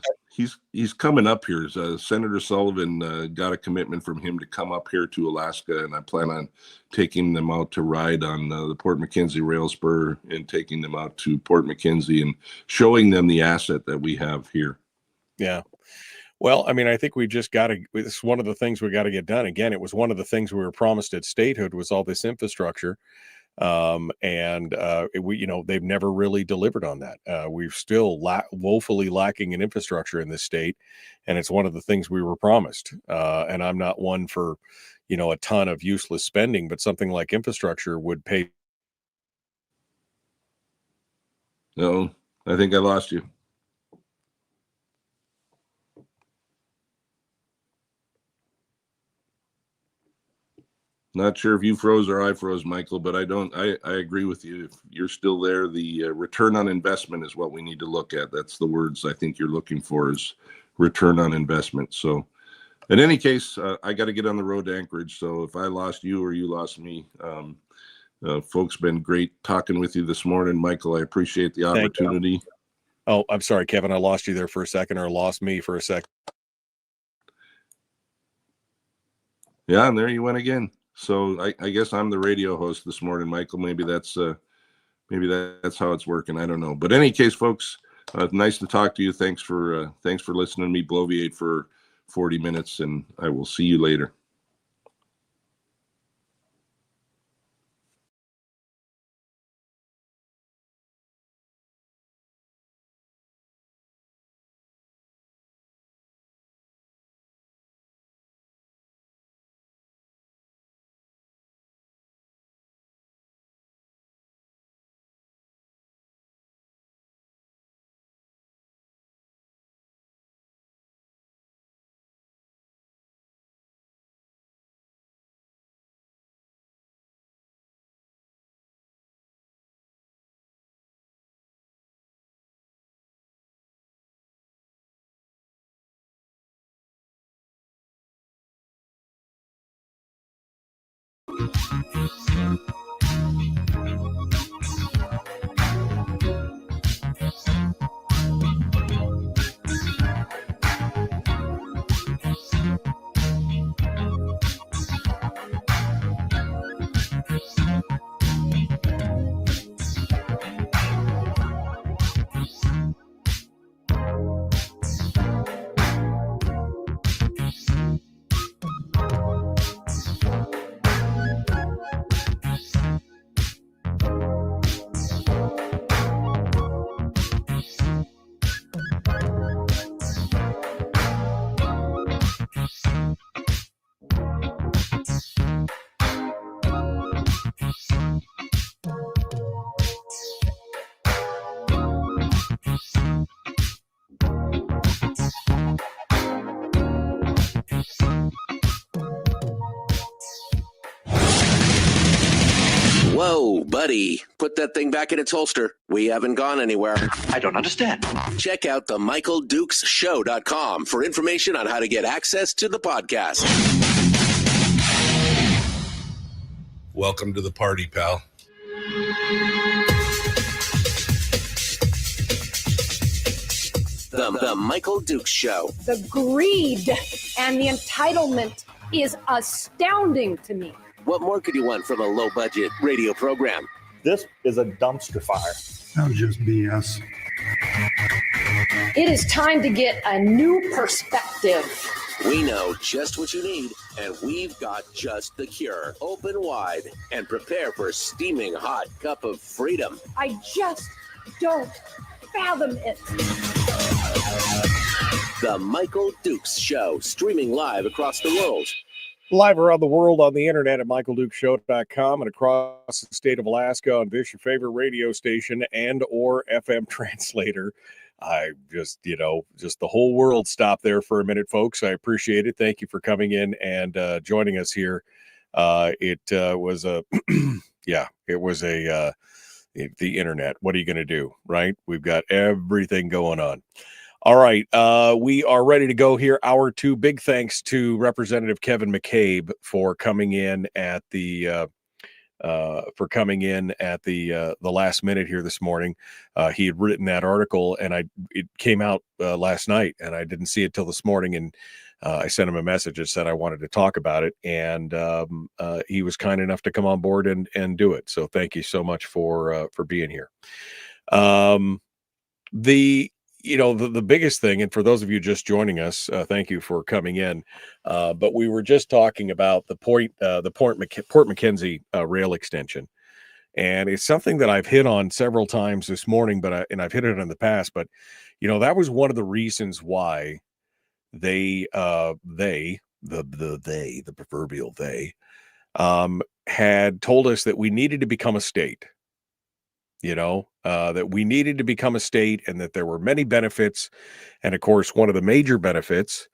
he's coming up here. Senator Sullivan got a commitment from him to come up here to Alaska, and I plan on taking them out to ride on the Port Mackenzie rail spur and taking them out to Port Mackenzie and showing them the asset that we have here. yeah. Well, I mean, I think we just got to. It's one of the things we got to get done. Again, it was one of the things we were promised at statehood was all this infrastructure. And they've never really delivered on that. We're still woefully lacking in infrastructure in this state, and it's one of the things we were promised. And I'm not one for, a ton of useless spending, but something like infrastructure would pay. No, I think I lost you. Not sure if you froze or I froze, Michael, but I agree with you. If you're still there, the return on investment is what we need to look at. That's the words I think you're looking for, is return on investment. So in any case, I got to get on the road to Anchorage. So if I lost you or you lost me, folks, been great talking with you this morning. Michael, I appreciate the opportunity. Oh, I'm sorry, Kevin. I lost you there for a second, or lost me for a second. Yeah, and there you went again. So I guess I'm the radio host this morning, Michael. Maybe that's how it's working. I don't know. But in any case, folks, nice to talk to you. Thanks for listening to me bloviate for 40 minutes, and I will see you later. Whoa, buddy. Put that thing back in its holster. We haven't gone anywhere. I don't understand. Check out the MichaelDukesShow.com for information on how to get access to the podcast. Welcome to the party, pal. The Michael Dukes Show. The greed and the entitlement is astounding to me. What more could you want from a low-budget radio program? This is a dumpster fire. That was just BS. It is time to get a new perspective. We know just what you need, and we've got just the cure. Open wide and prepare for a steaming hot cup of freedom. I just don't fathom it. The Michael Dukes Show, streaming live across the world. Live around the world on the internet at michaeldukeshow.com and across the state of Alaska on this your favorite radio station and or FM translator. I just, just the whole world stopped there for a minute, folks. I appreciate it. Thank you for coming in and joining us here. It was the internet. What are you going to do, right? We've got everything going on. All right, we are ready to go here. Hour two. Big thanks to Representative Kevin McCabe for coming in at the last minute here this morning. He had written that article, and it came out last night, and I didn't see it till this morning. And I sent him a message that said I wanted to talk about it, and he was kind enough to come on board and do it. So thank you so much for being here. The biggest thing, and for those of you just joining us, thank you for coming in. But we were just talking about the Port Mackenzie rail extension, and it's something that I've hit on several times this morning. But I've hit it in the past. But that was one of the reasons why the proverbial they, had told us that we needed to become a state. That we needed to become a state and that there were many benefits. And of course, one of the major benefits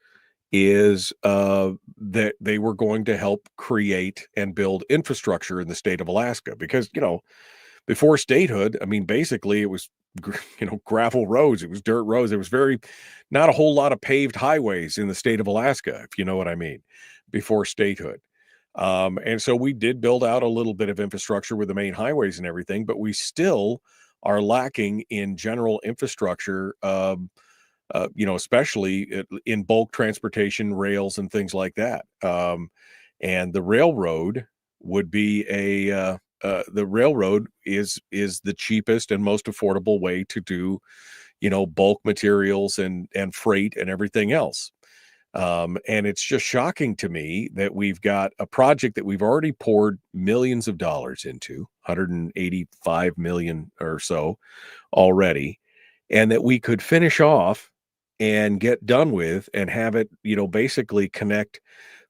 is that they were going to help create and build infrastructure in the state of Alaska. Because, before statehood, I mean, basically it was, gravel roads. It was dirt roads. There was not a whole lot of paved highways in the state of Alaska, if you know what I mean, before statehood. And so we did build out a little bit of infrastructure with the main highways and everything, but we still are lacking in general infrastructure, especially in bulk transportation, rails and things like that. And the railroad would be the railroad is the cheapest and most affordable way to do, bulk materials and freight and everything else. And it's just shocking to me that we've got a project that we've already poured millions of dollars into, 185 million or so already, and that we could finish off and get done with and have it, basically connect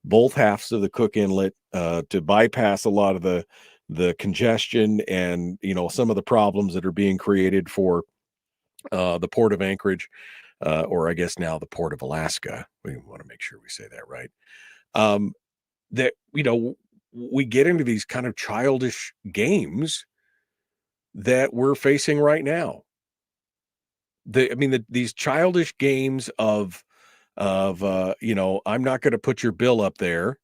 both halves of the Cook Inlet to bypass a lot of the congestion and, some of the problems that are being created for the Port of Anchorage. Or I guess now the Port of Alaska. We want to make sure we say that right. That, we get into these kind of childish games that we're facing right now. These childish games of I'm not going to put your bill up there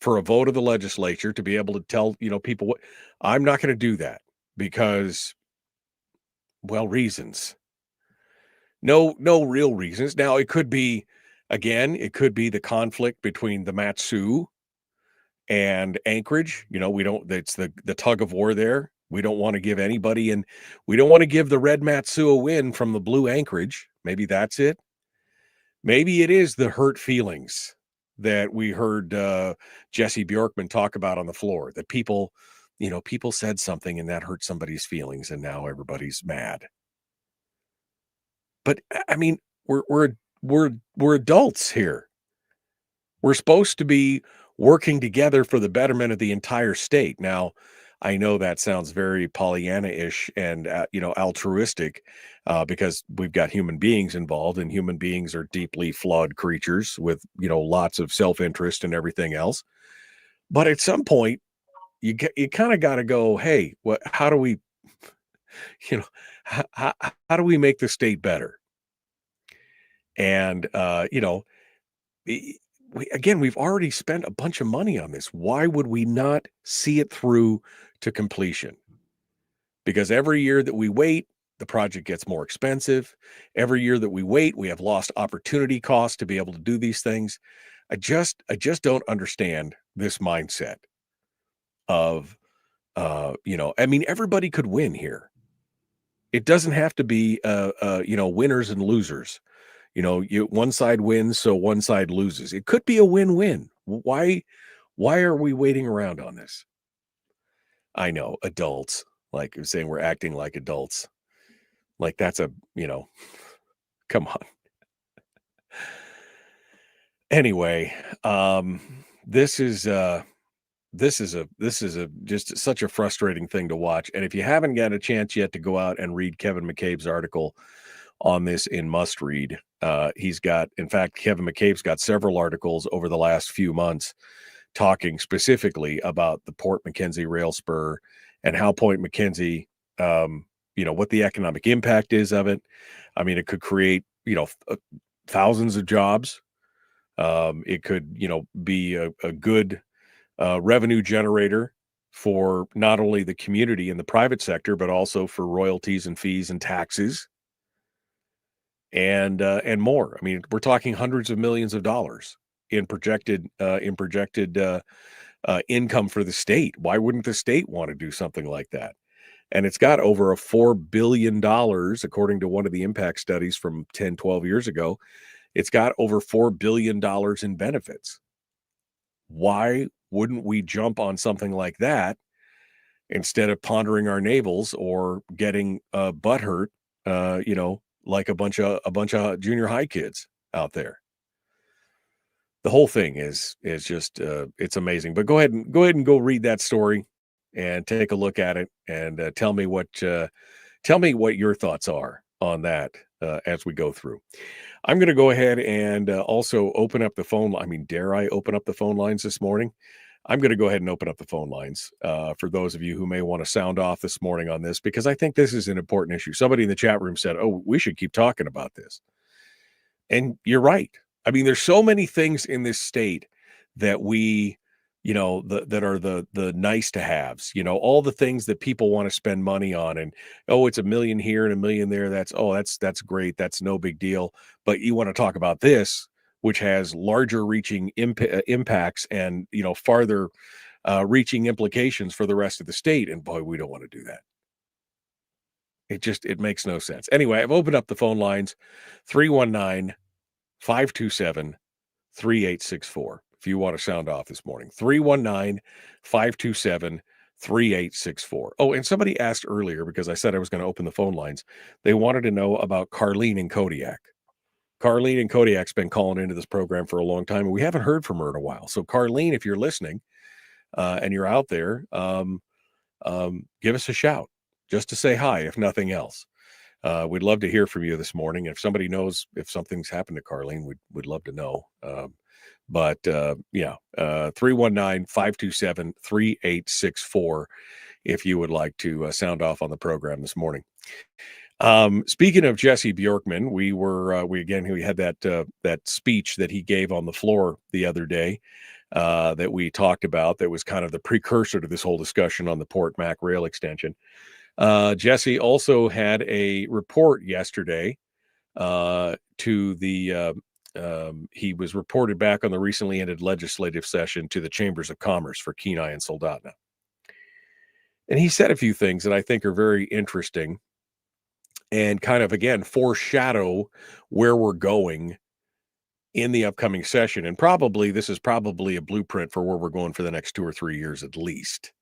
for a vote of the legislature to be able to tell, people what. I'm not going to do that because, well, reasons. No real reasons. Now, it could be, again, it could be the conflict between the Matsu and Anchorage. It's the tug of war there. We don't want to give anybody, and we don't want to give the red Matsu a win from the blue Anchorage. Maybe that's it. Maybe it is the hurt feelings that we heard Jesse Bjorkman talk about on the floor, that people said something and that hurt somebody's feelings, and now everybody's mad. But I mean, we're adults here. We're supposed to be working together for the betterment of the entire state. Now, I know that sounds very Pollyanna-ish and altruistic, because we've got human beings involved, and human beings are deeply flawed creatures with lots of self-interest and everything else. But at some point, you kind of got to go, hey, how do we, how do we make the state better? And we've already spent a bunch of money on this. Why would we not see it through to completion? Because every year that we wait, the project gets more expensive. Every year that we wait, we have lost opportunity costs to be able to do these things. I just don't understand this mindset of, everybody could win here. It doesn't have to be, winners and losers. One side wins, so one side loses. It could be a win-win. Why are we waiting around on this? I know, adults, like you're saying, we're acting like adults. Like that's come on. Anyway, this is just such a frustrating thing to watch. And if you haven't got a chance yet to go out and read Kevin McCabe's article on this in Must Read, Kevin McCabe's got several articles over the last few months talking specifically about the Port Mackenzie rail spur and how Port Mackenzie, what the economic impact is of it. I mean, it could create, thousands of jobs. It could, be a good revenue generator for not only the community and the private sector, but also for royalties and fees and taxes and more. I mean, we're talking hundreds of millions of dollars in projected income for the state. Why wouldn't the state want to do something like that? And it's got over $4 billion, according to one of the impact studies from 10, 12 years ago. It's got over $4 billion in benefits. Why wouldn't we jump on something like that instead of pondering our navels or getting butthurt, like a bunch of junior high kids out there? The whole thing is just it's amazing. But go ahead and go read that story and take a look at it and tell me what your thoughts are on that as we go through. I'm going to go ahead and also open up the phone. I mean, dare I open up the phone lines this morning? I'm going to go ahead and open up the phone lines for those of you who may want to sound off this morning on this, because I think this is an important issue. Somebody in the chat room said, "Oh, we should keep talking about this." And you're right. I mean, there's so many things in this state that we, that are the nice to haves, all the things that people want to spend money on. And, oh, it's $1 million here and $1 million there. That's great. That's no big deal. But you want to talk about this, which has larger reaching impacts and, farther reaching implications for the rest of the state. And boy, we don't want to do that. It makes no sense. Anyway, I've opened up the phone lines, 319-527-3864. If you want to sound off this morning, 319-527-3864. Oh, and somebody asked earlier, because I said I was going to open the phone lines, they wanted to know about Carlene in Kodiak. Carlene in Kodiak's been calling into this program for a long time, and we haven't heard from her in a while. So Carlene, if you're listening and you're out there, give us a shout just to say hi, if nothing else. We'd love to hear from you this morning. If somebody knows if something's happened to Carlene, we'd love to know. 319-527-3864 if you would like to sound off on the program this morning. Speaking of Jesse Bjorkman, we had that speech that he gave on the floor the other day. that we talked about that was kind of the precursor to this whole discussion on the Port Mac rail extension. Jesse also had a report yesterday to the he was reported back on the recently ended legislative session to the Chambers of Commerce for Kenai and Soldotna. And he said a few things that I think are very interesting and kind of, again, foreshadow where we're going in the upcoming session. And this is probably a blueprint for where we're going for the next 2 or 3 years at least.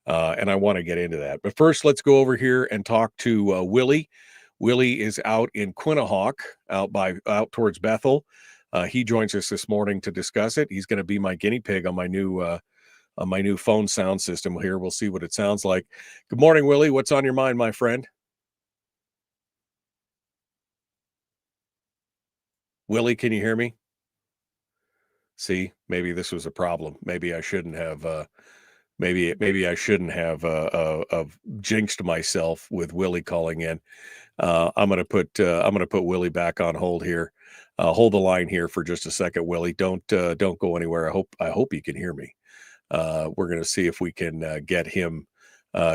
And I want to get into that. But first, let's go over here and talk to Willie. Willie is out in Quinnahock, out towards Bethel. He joins us this morning to discuss it. He's going to be my guinea pig on my new phone sound system here. We'll see what it sounds like. Good morning, Willie. What's on your mind, my friend? Willie, can you hear me? See, maybe this was a problem. Maybe I shouldn't have. Maybe I shouldn't have jinxed myself with Willie calling in. I'm gonna put Willie back on hold here. Hold the line here for just a second, Willie. Don't go anywhere. I hope you can hear me. We're gonna see if we can get him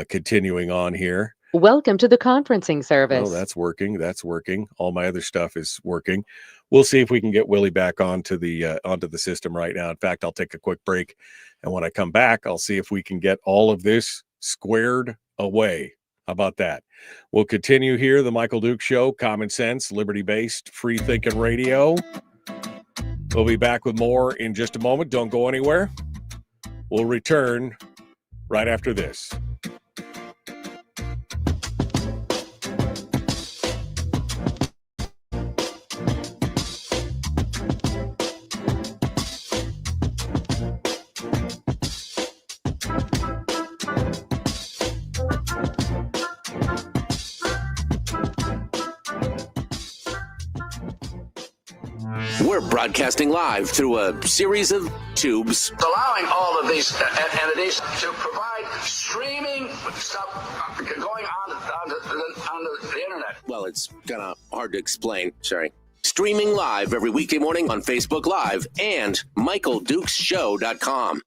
continuing on here. Welcome to the conferencing service. Oh, that's working. That's working. All my other stuff is working. We'll see if we can get Willie back onto the system right now. In fact, I'll take a quick break, and when I come back, I'll see if we can get all of this squared away. How about that? We'll continue here. The Michael Dukes Show, common sense, liberty-based, free-thinking radio. We'll be back with more in just a moment. Don't go anywhere. We'll return right after this. We're broadcasting live through a series of tubes, allowing all of these entities to provide streaming stuff going on the internet. Well, it's kind of hard to explain. Sorry. Streaming live every weekday morning on Facebook Live and MichaelDukesShow.com.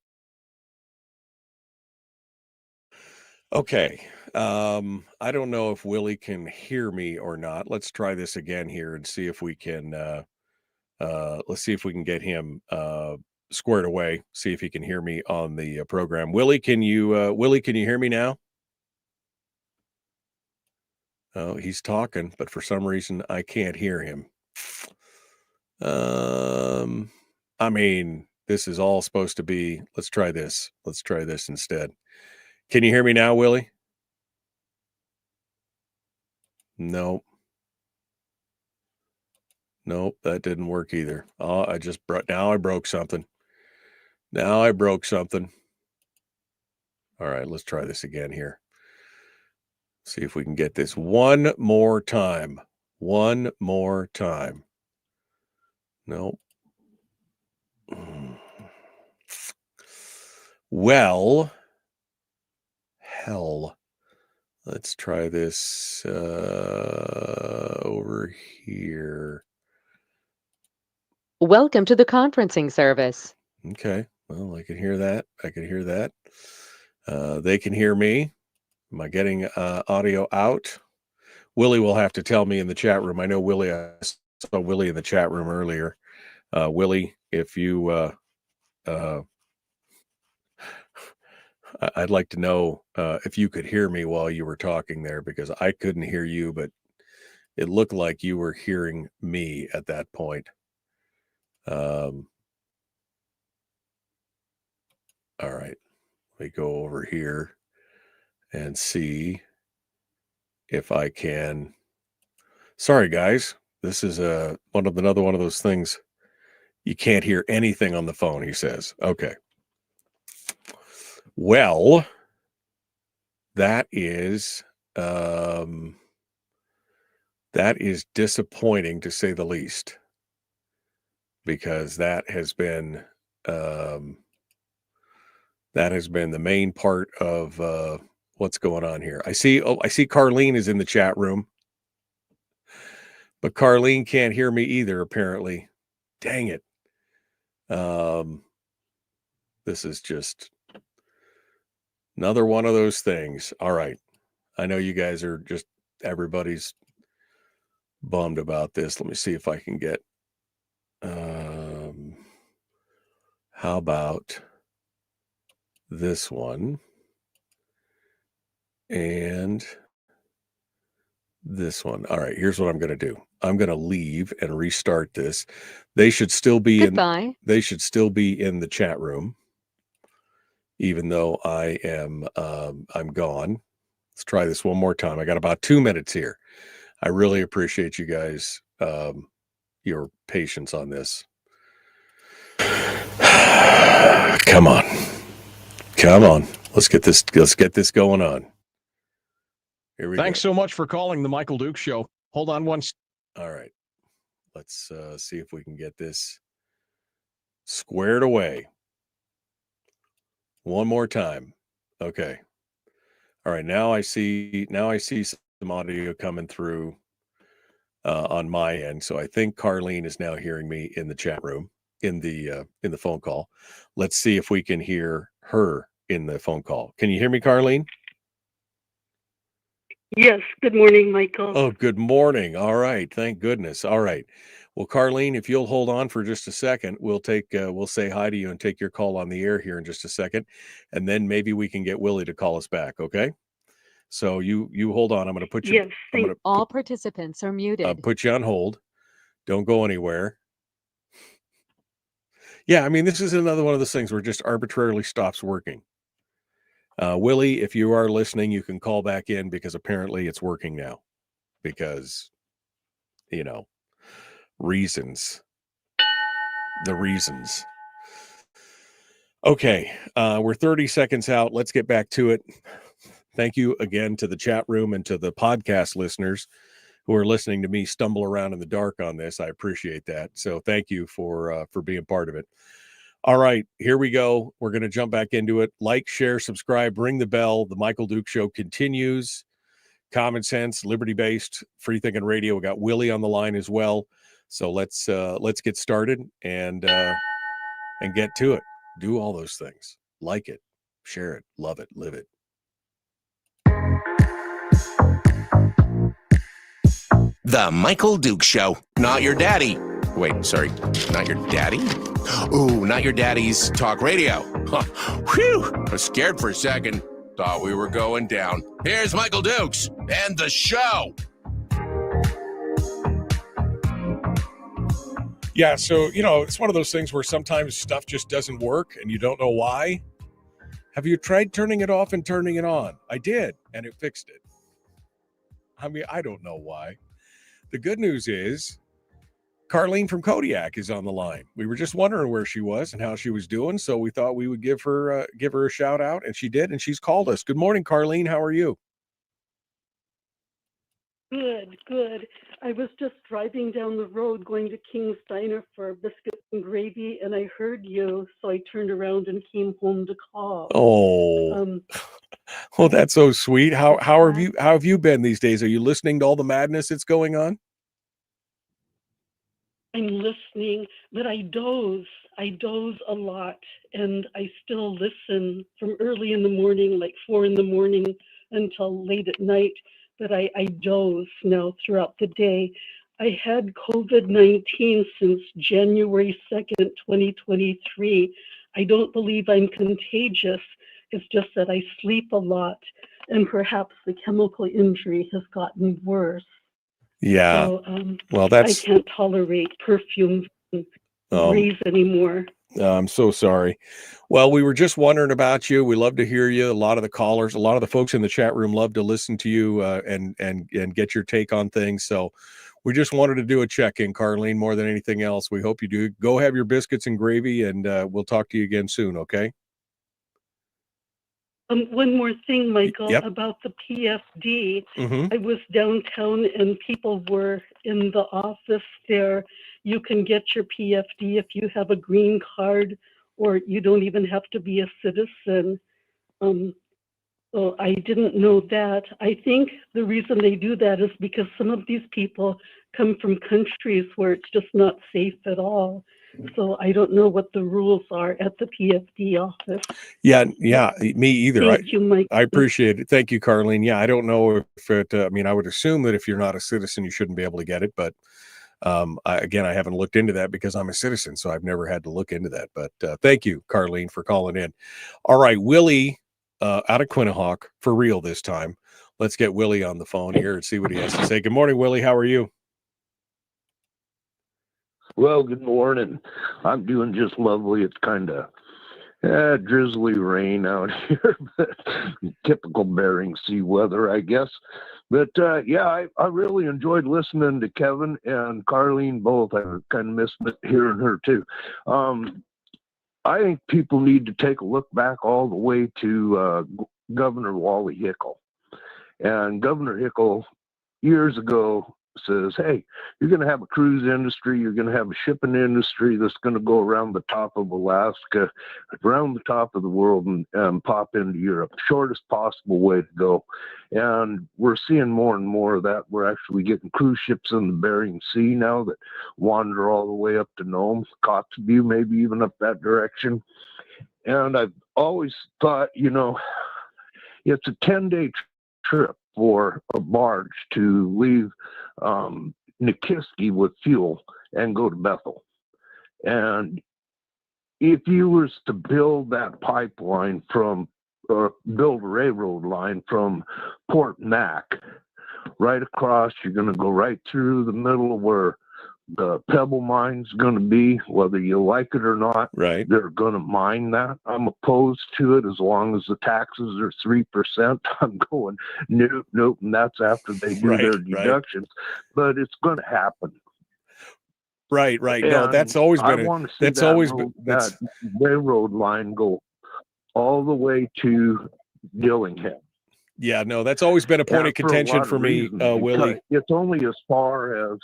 Okay. I don't know if Willie can hear me or not. Let's try this again here and see if we can let's see if we can get him squared away. See if he can hear me on the program. Willie, can you hear me now? Oh, he's talking, but for some reason I can't hear him. I mean, this is all supposed to be, let's try this. Let's try this instead. Can you hear me now, Willie? Nope. Nope, that didn't work either. Oh, now I broke something. Now I broke something. All right, let's try this again here. See if we can get this one more time. One more time. Nope. Well, hell. Let's try this over here. Welcome to the conferencing service. Okay. Well, I can hear that. I can hear that. They can hear me. Am I getting audio out? Willie will have to tell me in the chat room. I know Willie, I saw Willie in the chat room earlier. Willie, if you, I'd like to know if you could hear me while you were talking there, because I couldn't hear you, but it looked like you were hearing me at that point. All right, let me go over here and see if I can. Sorry, guys. This is another one of those things. You can't hear anything on the phone, he says. Okay. Well, that is disappointing to say the least, because that has been the main part of what's going on here. I see Carlene is in the chat room, but Carlene can't hear me either, apparently. Dang it. This is just another one of those things. All right. I know you guys are just, everybody's bummed about this. Let me see if I can get, how about this one and this one? All right, here's what I'm going to do. I'm going to leave and restart this. They should still be Goodbye. they should still be in the chat room, even though I am I'm gone. Let's try this one more time. I got about 2 minutes here. I really appreciate you guys, your patience on this. Come on. Let's get this going on. Here we Thanks go. so much for calling the Michael Duke Show. Hold on one. All right. Let's see if we can get this squared away. One more time. Okay. All right. Now I see some audio coming through on my end. So I think Carlene is now hearing me in the chat room, in the phone call. Let's see if we can hear her in the phone call. Can you hear me, Carlene? Yes. Good morning, Michael. Oh, good morning. All right. Thank goodness. All right. Well, Carlene, if you'll hold on for just a second, we'll say hi to you and take your call on the air here in just a second. And then maybe we can get Willie to call us back. Okay. So you hold on. I'm going to put you. Yes. All participants are muted. Put you on hold. Don't go anywhere. Yeah. I mean, this is another one of those things where it just arbitrarily stops working. Willie, if you are listening, you can call back in because apparently it's working now because, reasons. Okay. We're 30 seconds out. Let's get back to it. Thank you again to the chat room and to the podcast listeners who are listening to me stumble around in the dark on this. I appreciate that. So thank you for being part of it. All right, here we go. We're going to jump back into it. Like, share, subscribe, ring the bell. The Michael Duke Show continues. Common sense, liberty-based, free-thinking radio. We got Willie on the line as well. So let's get started and get to it. Do all those things. Like it, share it, love it, live it. The Michael Duke Show. Not your daddy. Wait, sorry. Not your daddy? Ooh, not your daddy's talk radio. Huh. Whew. I was scared for a second. Thought we were going down. Here's Michael Dukes and the show. Yeah, so, it's one of those things where sometimes stuff just doesn't work and you don't know why. Have you tried turning it off and turning it on? I did, and it fixed it. I mean, I don't know why. The good news is Carlene from Kodiak is on the line. We were just wondering where she was and how she was doing, so we thought we would give her a shout out, and she did, and she's called us. Good morning, Carlene. How are you? Good. I was just driving down the road going to King's Diner for biscuits and gravy, and I heard you, so I turned around and came home to call. Oh, well, that's so sweet. How have you been these days? Are you listening to all the madness that's going on? I'm listening, but I doze a lot, and I still listen from early in the morning, like 4 a.m, until late at night. But I doze now throughout the day. I had COVID-19 since January 2nd, 2023. I don't believe I'm contagious. It's just that I sleep a lot, and perhaps the chemical injury has gotten worse. Yeah. So, well, I can't tolerate perfumes and sprays anymore. I'm so sorry. Well, we were just wondering about you. We love to hear you. A lot of the callers, a lot of the folks in the chat room love to listen to you and get your take on things. So we just wanted to do a check-in, Carlene, more than anything else. We hope you do. Go have your biscuits and gravy, and we'll talk to you again soon, okay? One more thing, Michael, Yep. about the PFD. Mm-hmm. I was downtown and people were in the office there. You can get your PFD if you have a green card, or you don't even have to be a citizen. So I didn't know that. I think the reason they do that is because some of these people come from countries where it's just not safe at all. So I don't know what the rules are at the PFD office. Yeah, me either. Thank you, Mike. I appreciate it. Thank you, Carlene. Yeah, I don't know if it, I mean, I would assume that if you're not a citizen, you shouldn't be able to get it. But I haven't looked into that because I'm a citizen, so I've never had to look into that. But thank you, Carlene, for calling in. All right, Willie out of Quinnipiac, for real this time. Let's get Willie on the phone here and see what he has to say. Good morning, Willie. How are you? Well, good morning. I'm doing just lovely. It's kind of drizzly rain out here, but typical Bering Sea weather, I guess. But I really enjoyed listening to Kevin and Carlene both. I kind of missed hearing her too. I think people need to take a look back all the way to Governor Wally Hickel. And Governor Hickel, years ago, says, hey, you're going to have a cruise industry, you're going to have a shipping industry that's going to go around the top of Alaska, around the top of the world, and pop into Europe. Shortest possible way to go. And we're seeing more and more of that. We're actually getting cruise ships in the Bering Sea now that wander all the way up to Nome, Kotzebue, maybe even up that direction. And I've always thought, it's a 10-day trip for a barge to leave Nikiski with fuel and go to Bethel. And if you was to build that pipeline build a railroad line from Port Mac right across, you're going to go right through the middle of where the Pebble mine's going to be, whether you like it or not. Right. They're going to mine that. I'm opposed to it as long as the taxes are 3%. I'm going, nope, and that's after they do their deductions. But it's going to happen. Right. And No, that's always been. I want to see that's always been that railroad line go all the way to Dillingham. Yeah, no, that's always been a point of contention for me, Willie. It's only as far as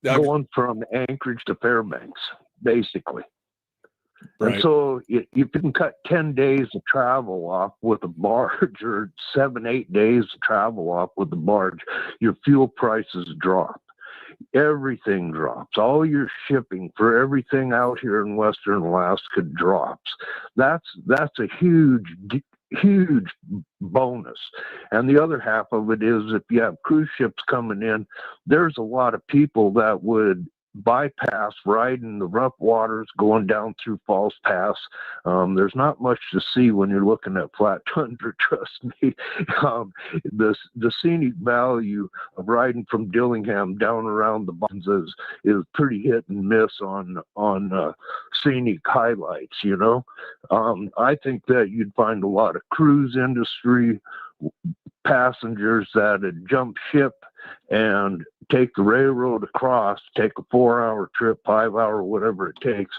going from Anchorage to Fairbanks, basically. Right. And so you can cut 10 days of travel off with a barge, or 7-8 days of travel off with a barge. Your fuel prices drop. Everything drops. All your shipping for everything out here in Western Alaska drops. That's a huge bonus. And the other half of it is, if you have cruise ships coming in, there's a lot of people that would bypass riding the rough waters going down through Falls Pass. There's not much to see when you're looking at flat tundra, trust me. The scenic value of riding from Dillingham down around the bonds is pretty hit and miss on scenic highlights, I think that you'd find a lot of cruise industry passengers that would jump ship and take the railroad across, take a 4-hour trip, 5-hour, whatever it takes,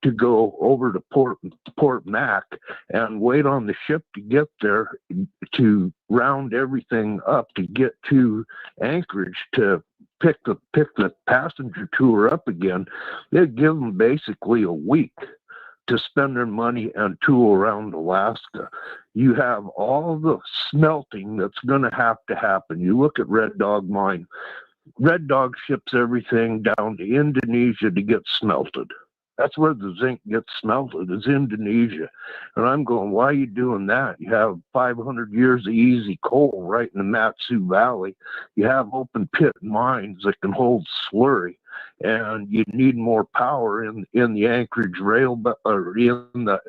to go over to Port Mac and wait on the ship to get there, to round everything up to get to Anchorage to pick the passenger tour up again. They'd give them basically a week to spend their money and tour around Alaska. You have all the smelting that's going to happen. You look at Red Dog Mine. Red Dog ships everything down to Indonesia to get smelted. That's where the zinc gets smelted, is Indonesia. And I'm going, why are you doing that? You have 500 years of easy coal right in the Matsu Valley. You have open pit mines that can hold slurry. And you need more power in the Anchorage rail, or in the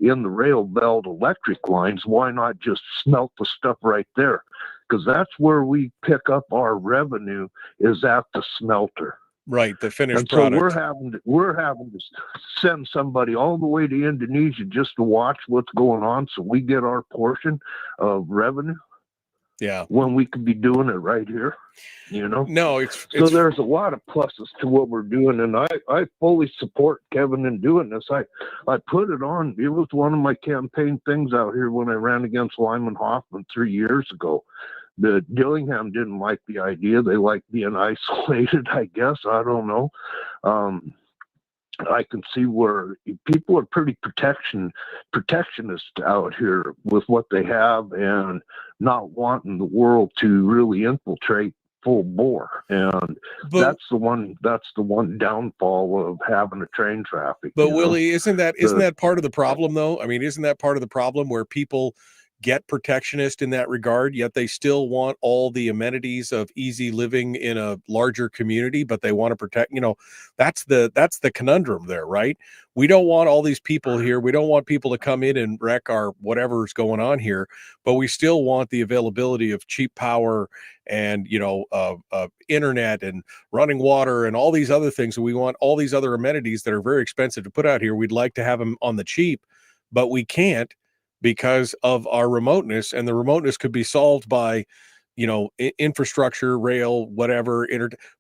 rail belt electric lines. Why not just smelt the stuff right there? Because that's where we pick up our revenue, is at the smelter. Right, the finished product. So we're having to send somebody all the way to Indonesia just to watch what's going on, so we get our portion of revenue. Yeah. When we could be doing it right here, No, it's there's a lot of pluses to what we're doing, and I fully support Kevin in doing this. I put it on. It was one of my campaign things out here when I ran against Lyman Hoffman 3 years ago. The Dillingham didn't like the idea. They like being isolated, I guess. I don't know. I can see where people are pretty protectionist out here with what they have, and not wanting the world to really infiltrate full bore, and that's the one downfall of having a train traffic. But Willie, isn't that part of the problem though? I mean, isn't that part of the problem where people get protectionist in that regard, yet they still want all the amenities of easy living in a larger community, but they want to protect, that's the conundrum there, right? We don't want all these people here. We don't want people to come in and wreck our whatever's going on here, but we still want the availability of cheap power and, internet and running water and all these other things. We want all these other amenities that are very expensive to put out here. We'd like to have them on the cheap, but we can't, because of our remoteness, and the remoteness could be solved by, infrastructure, rail, whatever,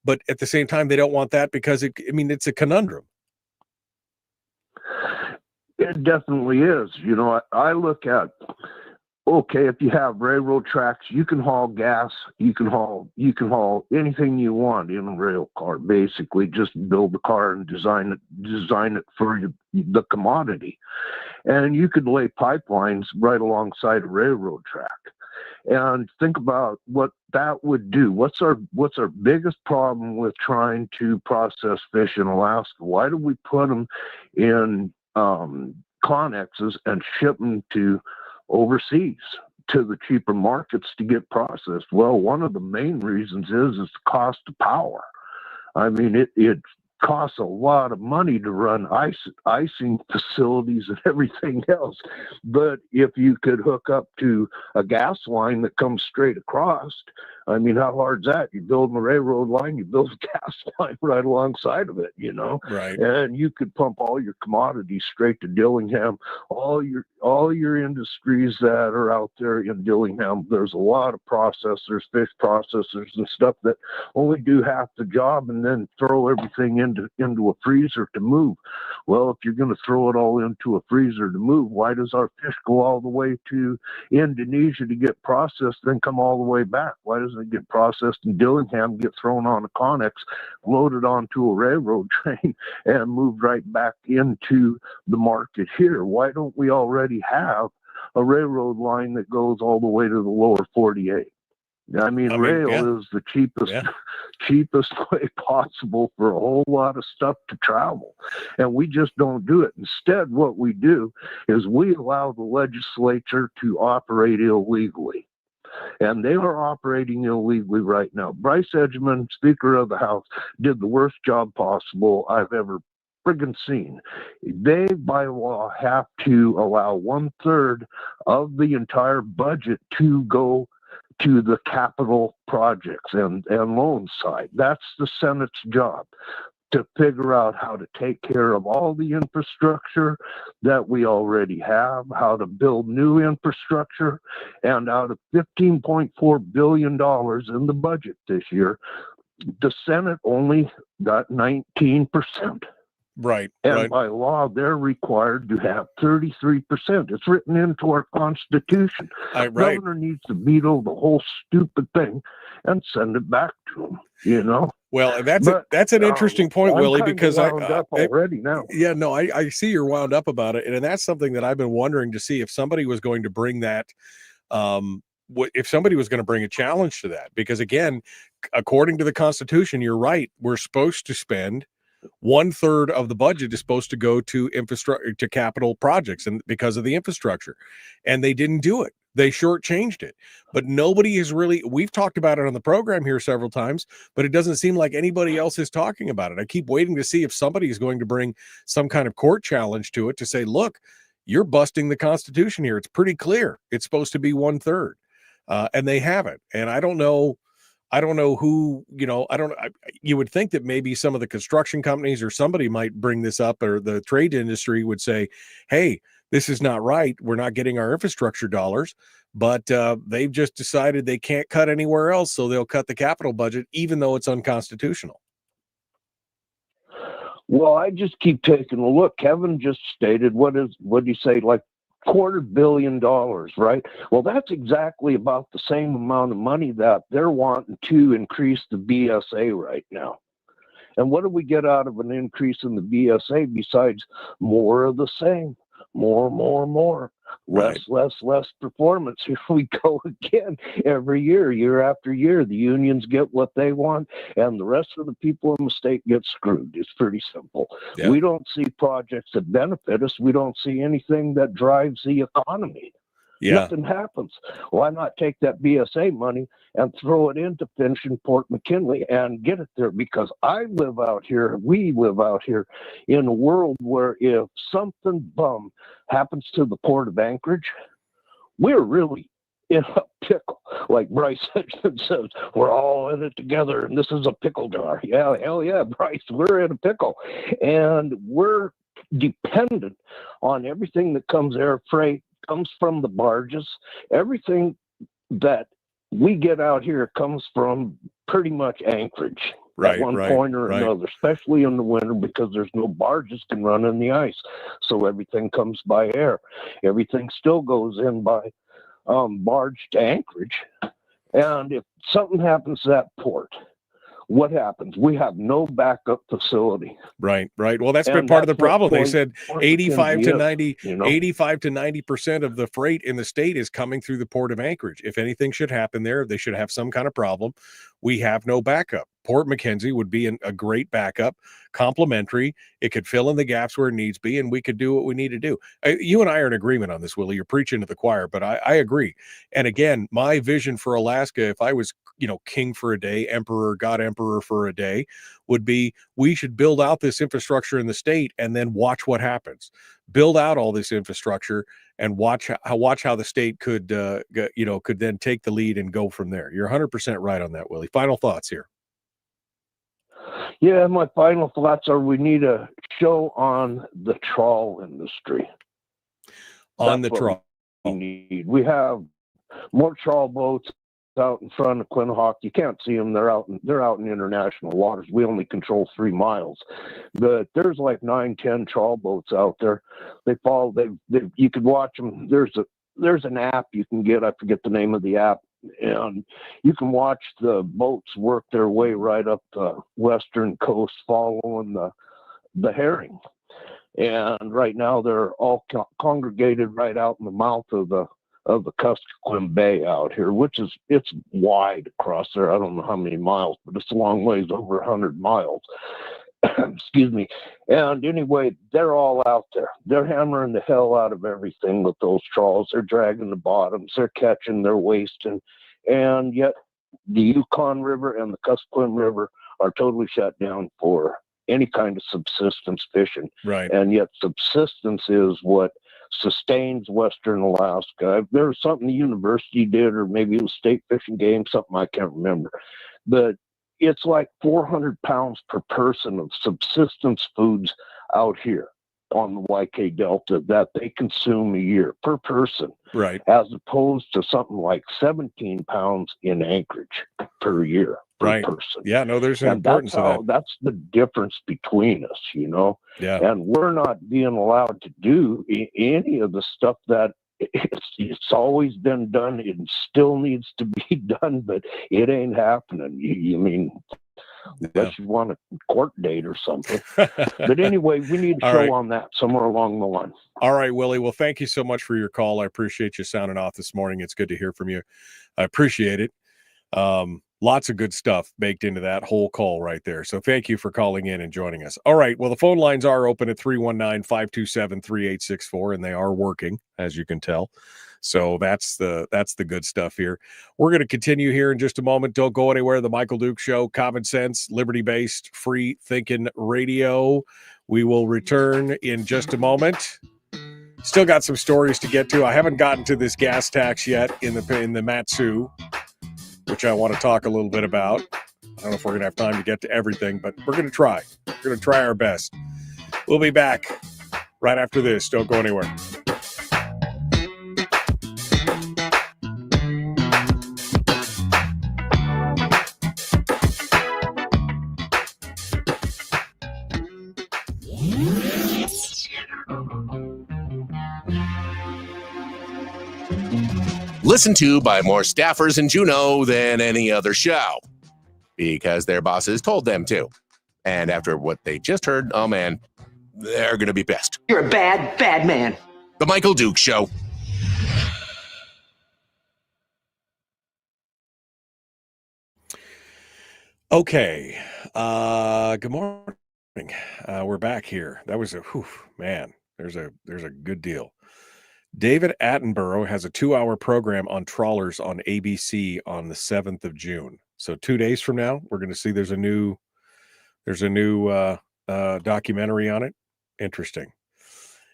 but at the same time, they don't want that because it's a conundrum. It definitely is. I look at, okay, if you have railroad tracks, you can haul gas, you can haul anything you want in a rail car. Basically, just build the car and design it for the commodity. And you could lay pipelines right alongside a railroad track. And think about what that would do. What's our biggest problem with trying to process fish in Alaska? Why do we put them in connexes and ship them to overseas, to the cheaper markets to get processed? Well, one of the main reasons is the cost of power. I mean, it costs a lot of money to run icing facilities and everything else. But if you could hook up to a gas line that comes straight across, I mean, how hard's that? You build a railroad line, you build a gas line right alongside of it, Right. And you could pump all your commodities straight to Dillingham. All your industries that are out there in Dillingham, there's a lot of processors, fish processors and stuff that only do half the job and then throw everything into a freezer to move. Well, if you're going to throw it all into a freezer to move, why does our fish go all the way to Indonesia to get processed, then come all the way back? Why doesn't it get processed in Dillingham, get thrown on a Connex, loaded onto a railroad train, and moved right back into the market here? Why don't we already have a railroad line that goes all the way to the lower 48? Rail is the cheapest way possible for a whole lot of stuff to travel. And we just don't do it. Instead, what we do is we allow the legislature to operate illegally. And they are operating illegally right now. Bryce Edgman, Speaker of the House, did the worst job possible I've ever friggin' seen. They, by law, have to allow 1/3 of the entire budget to go to the capital projects and loan side. That's the Senate's job, to figure out how to take care of all the infrastructure that we already have, how to build new infrastructure. And out of $15.4 billion in the budget this year, the Senate only got 19%. Right. And by law, they're required to have 33%. It's written into our Constitution. The governor needs to veto the whole stupid thing and send it back to him, Well, and that's an interesting point, Willie, because I see you're wound up about it, and that's something that I've been wondering to see if somebody was going to bring that, if somebody was going to bring a challenge to that, because again, according to the Constitution, you're right, we're supposed to spend 1/3 of the budget is supposed to go to infrastructure, to capital projects, and because of the infrastructure, and they didn't do it. They shortchanged it, but nobody is really, we've talked about it on the program here several times, but it doesn't seem like anybody else is talking about it. I keep waiting to see if somebody is going to bring some kind of court challenge to it to say, look, you're busting the Constitution here. It's pretty clear. It's supposed to be 1/3. And they haven't. And I don't know who, you would think that maybe some of the construction companies or somebody might bring this up, or the trade industry would say, hey, this is not right. We're not getting our infrastructure dollars, but they've just decided they can't cut anywhere else. So they'll cut the capital budget, even though it's unconstitutional. Well, I just keep taking a look. Kevin just stated, what do you say, like $250 million, right? Well, that's exactly about the same amount of money that they're wanting to increase the BSA right now. And what do we get out of an increase in the BSA besides more of the same? more. Less performance. Here we go again. Every year after year, the unions get what they want, and the rest of the people in the state get screwed. It's pretty simple. Yeah. We don't see projects that benefit us. We don't see anything that drives the economy. Yeah. Nothing happens. Why not take that BSA money and throw it into finishing Port McKinley and get it there? Because we live out here in a world where if something bum happens to the Port of Anchorage, we're really in a pickle. Like Bryce says, we're all in it together, and this is a pickle jar. Yeah, hell yeah, Bryce, we're in a pickle. And we're dependent on everything that comes air freight, comes from the barges. Everything that we get out here comes from pretty much Anchorage at one point or another, especially in the winter because there's no barges can run in the ice. So everything comes by air. Everything still goes in by barge to Anchorage. And if something happens to that port, what happens? We have no backup facility. Right. Well, that's been part of the problem. They said 85 to 90% of the freight in the state is coming through the Port of Anchorage. If anything should happen there, they should have some kind of problem. We have no backup. Port Mackenzie would be a great backup, complementary. It could fill in the gaps where it needs be, and we could do what we need to do. You and I are in agreement on this, Willie. You're preaching to the choir, but I agree. And again, my vision for Alaska, if I was, king for a day, God emperor for a day, would be we should build out this infrastructure in the state and then watch what happens. Build out all this infrastructure and watch how the state could then take the lead and go from there. You're 100% right on that, Willie. Final thoughts here. Yeah, my final thoughts are we need a show on the trawl industry. We have more trawl boats out in front of Quinhagak. You can't see them. They're out in international waters. We only control 3 miles, but there's like 9-10 trawl boats out there. You could watch them. There's an app you can get. I forget the name of the app. And you can watch the boats work their way right up the western coast following the herring. And right now they're all congregated right out in the mouth of the Kuskokwim Bay out here, it's wide across there. I don't know how many miles, but it's a long ways, over 100 miles. Excuse me. And anyway, they're all out there. They're hammering the hell out of everything with those trawls. They're dragging the bottoms. They're catching. They're wasting. And yet the Yukon River and the Kuskokwim River are totally shut down for any kind of subsistence fishing. Right. And yet subsistence is what sustains Western Alaska. There was something the university did, or maybe it was state fishing game, something I can't remember. But it's like 400 pounds per person of subsistence foods out here on the YK Delta that they consume a year per person. Right. As opposed to something like 17 pounds in Anchorage per year. Per person. Yeah, no, there's an importance to that. That's the difference between us, Yeah. And we're not being allowed to do any of the stuff that it's always been done. It still needs to be done, but it ain't happening. You mean, unless you want a court date or something. But anyway, we need a show on that somewhere along the line. All right, Willie. Well, thank you so much for your call. I appreciate you sounding off this morning. It's good to hear from you. I appreciate it. Lots of good stuff baked into that whole call right there. So thank you for calling in and joining us. All right. Well, the phone lines are open at 319-527-3864, and they are working, as you can tell. So that's the good stuff here. We're going to continue here in just a moment. Don't go anywhere. The Michael Duke Show, common sense, liberty-based, free thinking radio. We will return in just a moment. Still got some stories to get to. I haven't gotten to this gas tax yet in the Matsu, which I want to talk a little bit about. I don't know if we're going to have time to get to everything, but we're going to try. We're going to try our best. We'll be back right after this. Don't go anywhere. Listened to by more staffers in Juneau than any other show because their bosses told them to. And after what they just heard, oh man, they're going to be pissed. You're a bad, bad man. The Michael Duke Show. Okay. Good morning. We're back here. That was man. There's a good deal. David Attenborough has a 2-hour program on trawlers on ABC on the 7th of June. So 2 days from now, we're going to see there's a new documentary on it. Interesting.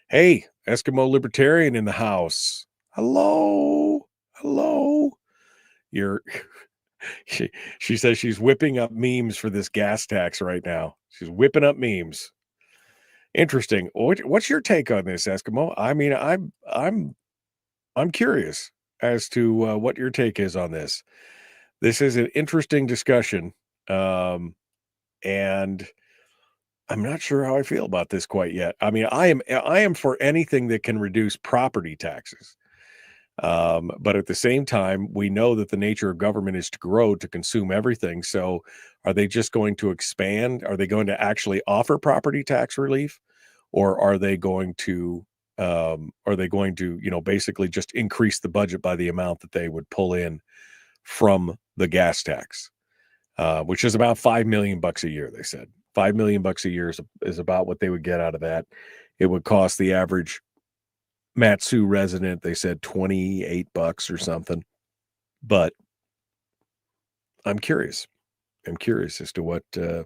Hey, Eskimo Libertarian in the house. Hello. She says she's whipping up memes for this gas tax right now. She's whipping up memes. Interesting. What's your take on this, Eskimo? I mean, I'm curious as to what your take is on this. This is an interesting discussion, and I'm not sure how I feel about this quite yet. I mean, I am for anything that can reduce property taxes. But at the same time, we know that the nature of government is to grow, to consume everything. So are they just going to expand? Are they going to actually offer property tax relief? Or are they going to, basically just increase the budget by the amount that they would pull in from the gas tax, which is about $5 million a year, they said. $5 million a year is about what they would get out of that. It would cost the average Matsu resident, they said $28 or something. But I'm curious. I'm curious as to what you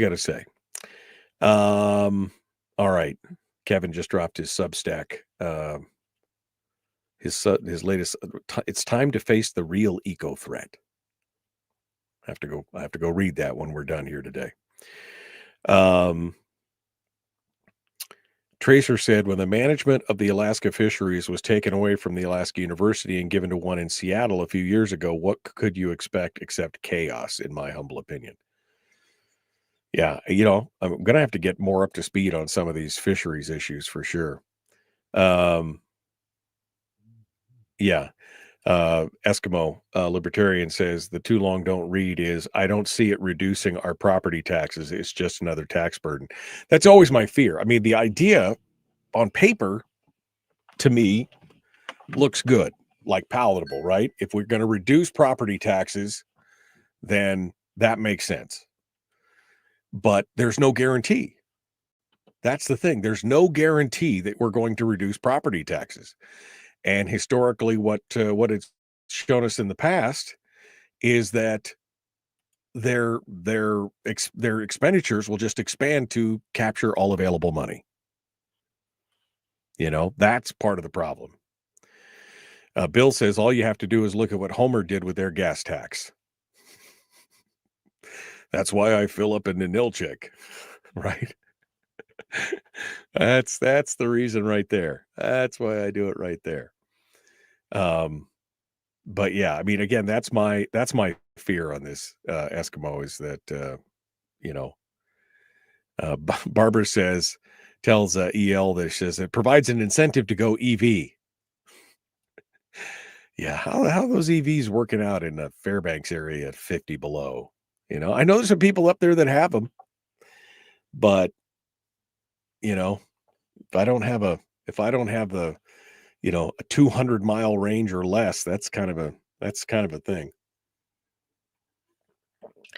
got to say. All right. Kevin just dropped his Substack. His latest. It's time to face the real eco threat. I have to go read that when we're done here today. Tracer said, when the management of the Alaska fisheries was taken away from the Alaska University and given to one in Seattle a few years ago, what could you expect except chaos, in my humble opinion? Yeah, I'm going to have to get more up to speed on some of these fisheries issues for sure. Yeah. Eskimo Libertarian says the too long don't read is, I don't see it reducing our property taxes. It's just another tax burden. That's always my fear. I mean, the idea on paper to me looks good, like palatable, right? If we're going to reduce property taxes, then that makes sense. But there's no guarantee. That's the thing. There's no guarantee that we're going to reduce property taxes. And historically, what it's shown us in the past is that their expenditures will just expand to capture all available money. That's part of the problem. Bill says all you have to do is look at what Homer did with their gas tax. That's why I fill up in the Nilchik, right? That's the reason right there. That's why I do it right there. But yeah, I mean, again, that's my fear on this, Eskimo, is that, Barbara tells EL that says it provides an incentive to go EV. Yeah. How those EVs working out in the Fairbanks area at 50 below, I know there's some people up there that have them, but if I don't have the, a 200-mile range or less, that's kind of a thing.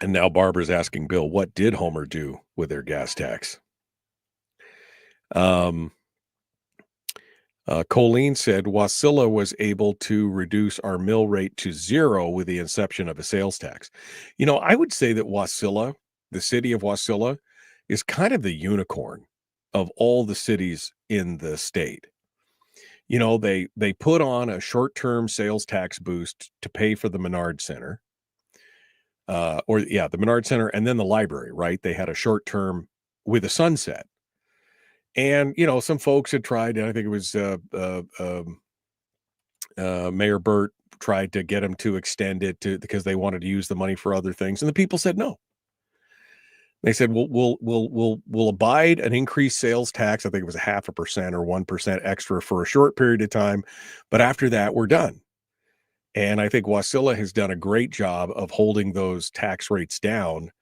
And now Barbara's asking Bill, what did Homer do with their gas tax? Colleen said Wasilla was able to reduce our mill rate to 0 with the inception of a sales tax. I would say that Wasilla, the city of Wasilla, is kind of the unicorn of all the cities in the state. They put on a short-term sales tax boost to pay for the Menard Center. The Menard Center and then the library, right? They had a short-term with a sunset. And, some folks had tried, and I think it was Mayor Burt tried to get them to extend it because they wanted to use the money for other things. And the people said no. They said, we'll abide an increased sales tax. I think it was 0.5% or 1% extra for a short period of time. But after that, we're done. And I think Wasilla has done a great job of holding those tax rates down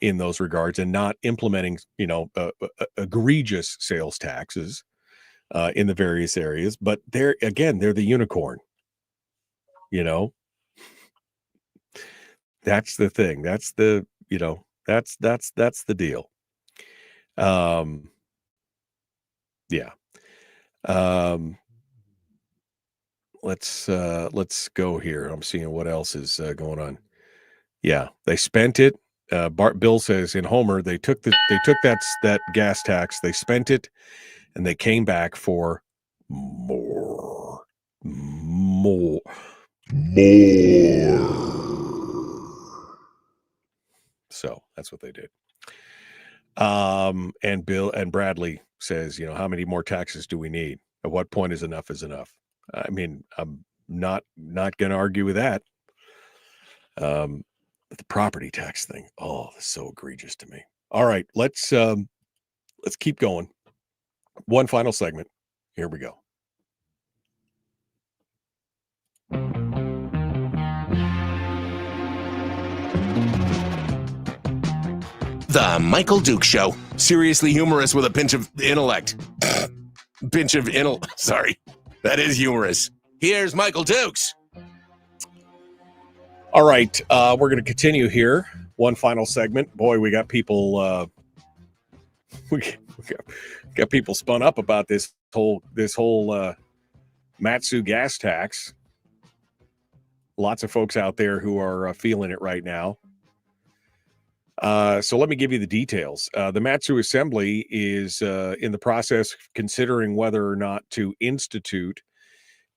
in those regards, and not implementing, egregious sales taxes in the various areas. But they're the unicorn. That's the thing. That's the that's the deal. Yeah. Let's go here. I'm seeing what else is going on. Yeah, they spent it. Bill says in Homer they took that gas tax, they spent it, and they came back for more. So that's what they did. And Bill and Bradley says, how many more taxes do we need? At what point is enough? I mean, I'm not going to argue with that. But the property tax thing, that's so egregious to me. All right, let's keep going. One final segment. Here we go. The Michael Duke Show. Seriously humorous with a pinch of intellect. Sorry. That is humorous. Here's Michael Dukes. All right. We're going to continue here. One final segment. Boy, we got people we got people spun up about this whole Matsu gas tax. Lots of folks out there who are feeling it right now. So let me give you the details. The Matsu Assembly is in the process of considering whether or not to institute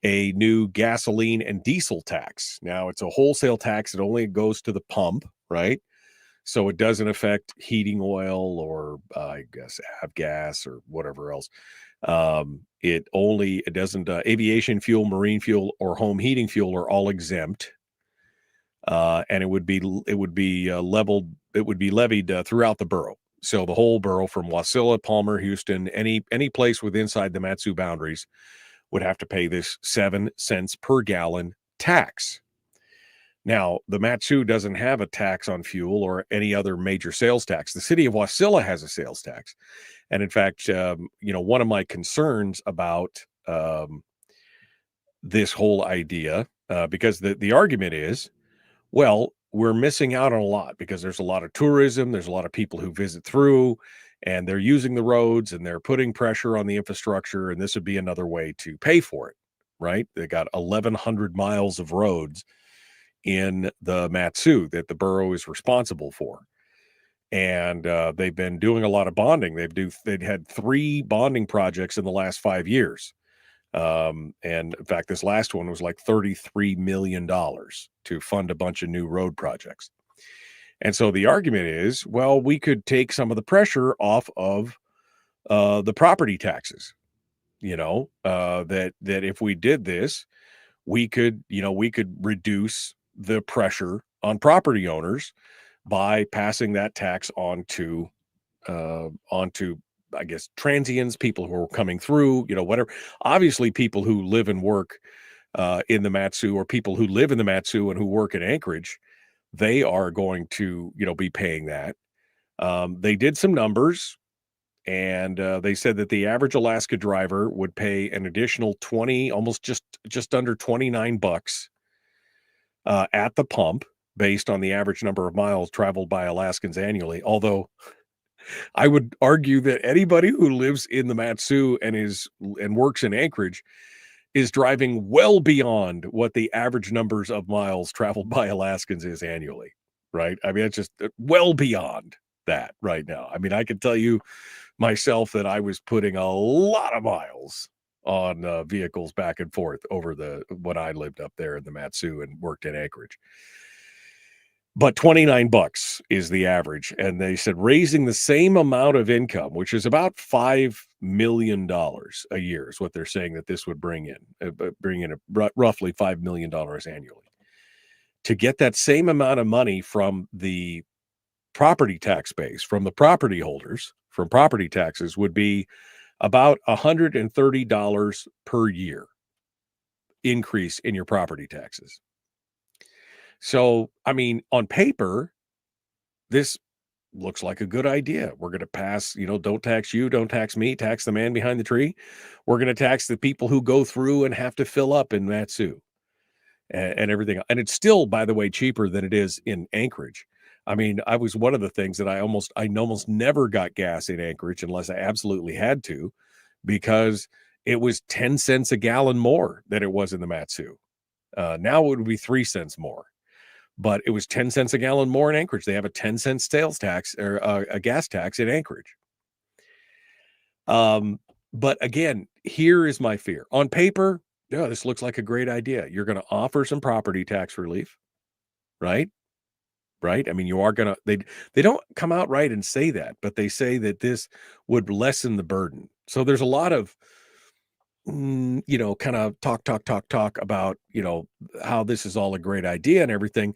a new gasoline and diesel tax. Now, it's a wholesale tax. It only goes to the pump, right? So it doesn't affect heating oil or I guess avgas or whatever else. It doesn't aviation fuel, marine fuel, or home heating fuel are all exempt. And it would be levied throughout the borough. So the whole borough from Wasilla, Palmer, Houston, any place within inside the Matsu boundaries would have to pay this 7 cents per gallon tax. Now, the Matsu doesn't have a tax on fuel or any other major sales tax. The city of Wasilla has a sales tax. And in fact, one of my concerns about this whole idea, because the argument is, well, we're missing out on a lot because there's a lot of tourism. There's a lot of people who visit through, and they're using the roads and they're putting pressure on the infrastructure. And this would be another way to pay for it, right? They got 1,100 miles of roads in the Matsu that the borough is responsible for. And they've been doing a lot of bonding. They'd had 3 bonding projects in the last 5 years. And in fact, this last one was like $33 million to fund a bunch of new road projects. And so the argument is, well, we could take some of the pressure off of the property taxes, that if we did this, we could reduce the pressure on property owners by passing that tax onto I guess transients, people who are coming through, whatever. Obviously, people who live and work in the Matsu, or people who live in the Matsu and who work in Anchorage, they are going to, be paying that. They did some numbers, and they said that the average Alaska driver would pay an additional almost just under $29 at the pump, based on the average number of miles traveled by Alaskans annually. Although I would argue that anybody who lives in the Matsu and works in Anchorage is driving well beyond what the average numbers of miles traveled by Alaskans is annually, right? I mean, it's just well beyond that right now. I mean, I can tell you myself that I was putting a lot of miles on vehicles back and forth over when I lived up there in the Matsu and worked in Anchorage. But $29 is the average. And they said raising the same amount of income, which is about $5 million a year, is what they're saying that this would bring in roughly $5 million annually. To get that same amount of money from the property tax base, from the property holders, from property taxes, would be about $130 per year increase in your property taxes. So, I mean, on paper, this looks like a good idea. We're going to pass, don't tax you, don't tax me, tax the man behind the tree. We're going to tax the people who go through and have to fill up in Matsu and everything. And it's still, by the way, cheaper than it is in Anchorage. I mean, I was one of the things that I almost never got gas in Anchorage unless I absolutely had to, because it was 10 cents a gallon more than it was in the Matsu. Now it would be 3 cents more, but it was 10 cents a gallon more in Anchorage. They have a 10-cent sales tax or a gas tax in Anchorage. But again, here is my fear. On paper, yeah, this looks like a great idea. You're going to offer some property tax relief, right? Right? I mean, you are going to, they don't come out right and say that, but they say that this would lessen the burden. So there's a lot of, kind of talk about, how this is all a great idea and everything.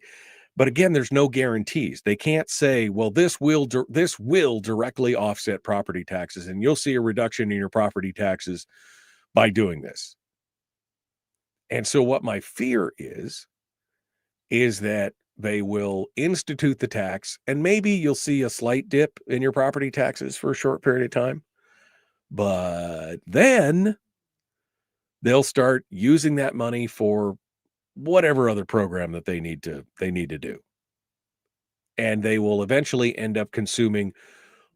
But again, there's no guarantees. They can't say, well, this will directly offset property taxes, and you'll see a reduction in your property taxes by doing this. And so what my fear is that they will institute the tax, and maybe you'll see a slight dip in your property taxes for a short period of time. But then they'll start using that money for whatever other program that they need to do. And they will eventually end up consuming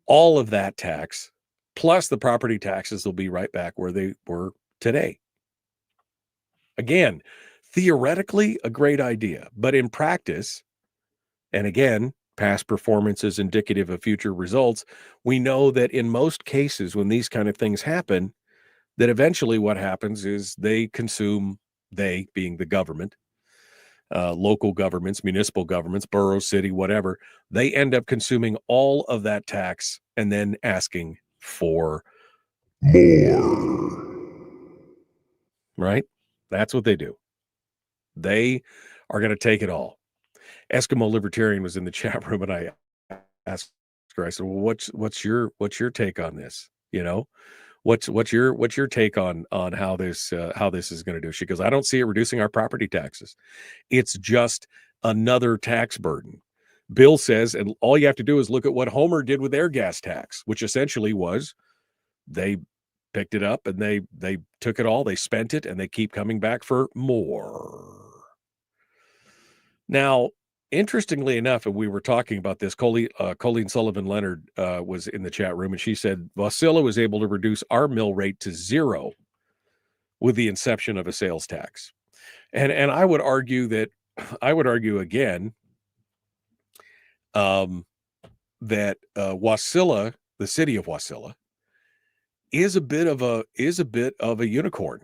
all of that tax, plus the property taxes will be right back where they were today. Again, theoretically, a great idea, but in practice, and again, past performance is indicative of future results, we know that in most cases when these kind of things happen, that eventually what happens is they consume, they being the government, local governments, municipal governments, borough, city, whatever, they end up consuming all of that tax and then asking for more. Right? That's what they do. They are going to take it all. Eskimo Libertarian was in the chat room, and I asked her, I said, well, what's your take on this? What's your take on how this is going to do? She goes, I don't see it reducing our property taxes. It's just another tax burden. Bill says, and all you have to do is look at what Homer did with their gas tax, which essentially was they picked it up and they took it all, they spent it, and they keep coming back for more. Now, interestingly enough, and we were talking about this, Colleen Sullivan Leonard was in the chat room, and she said Wasilla was able to reduce our mill rate to 0 with the inception of a sales tax. And I would argue again that Wasilla, the city of Wasilla, is a bit of a unicorn.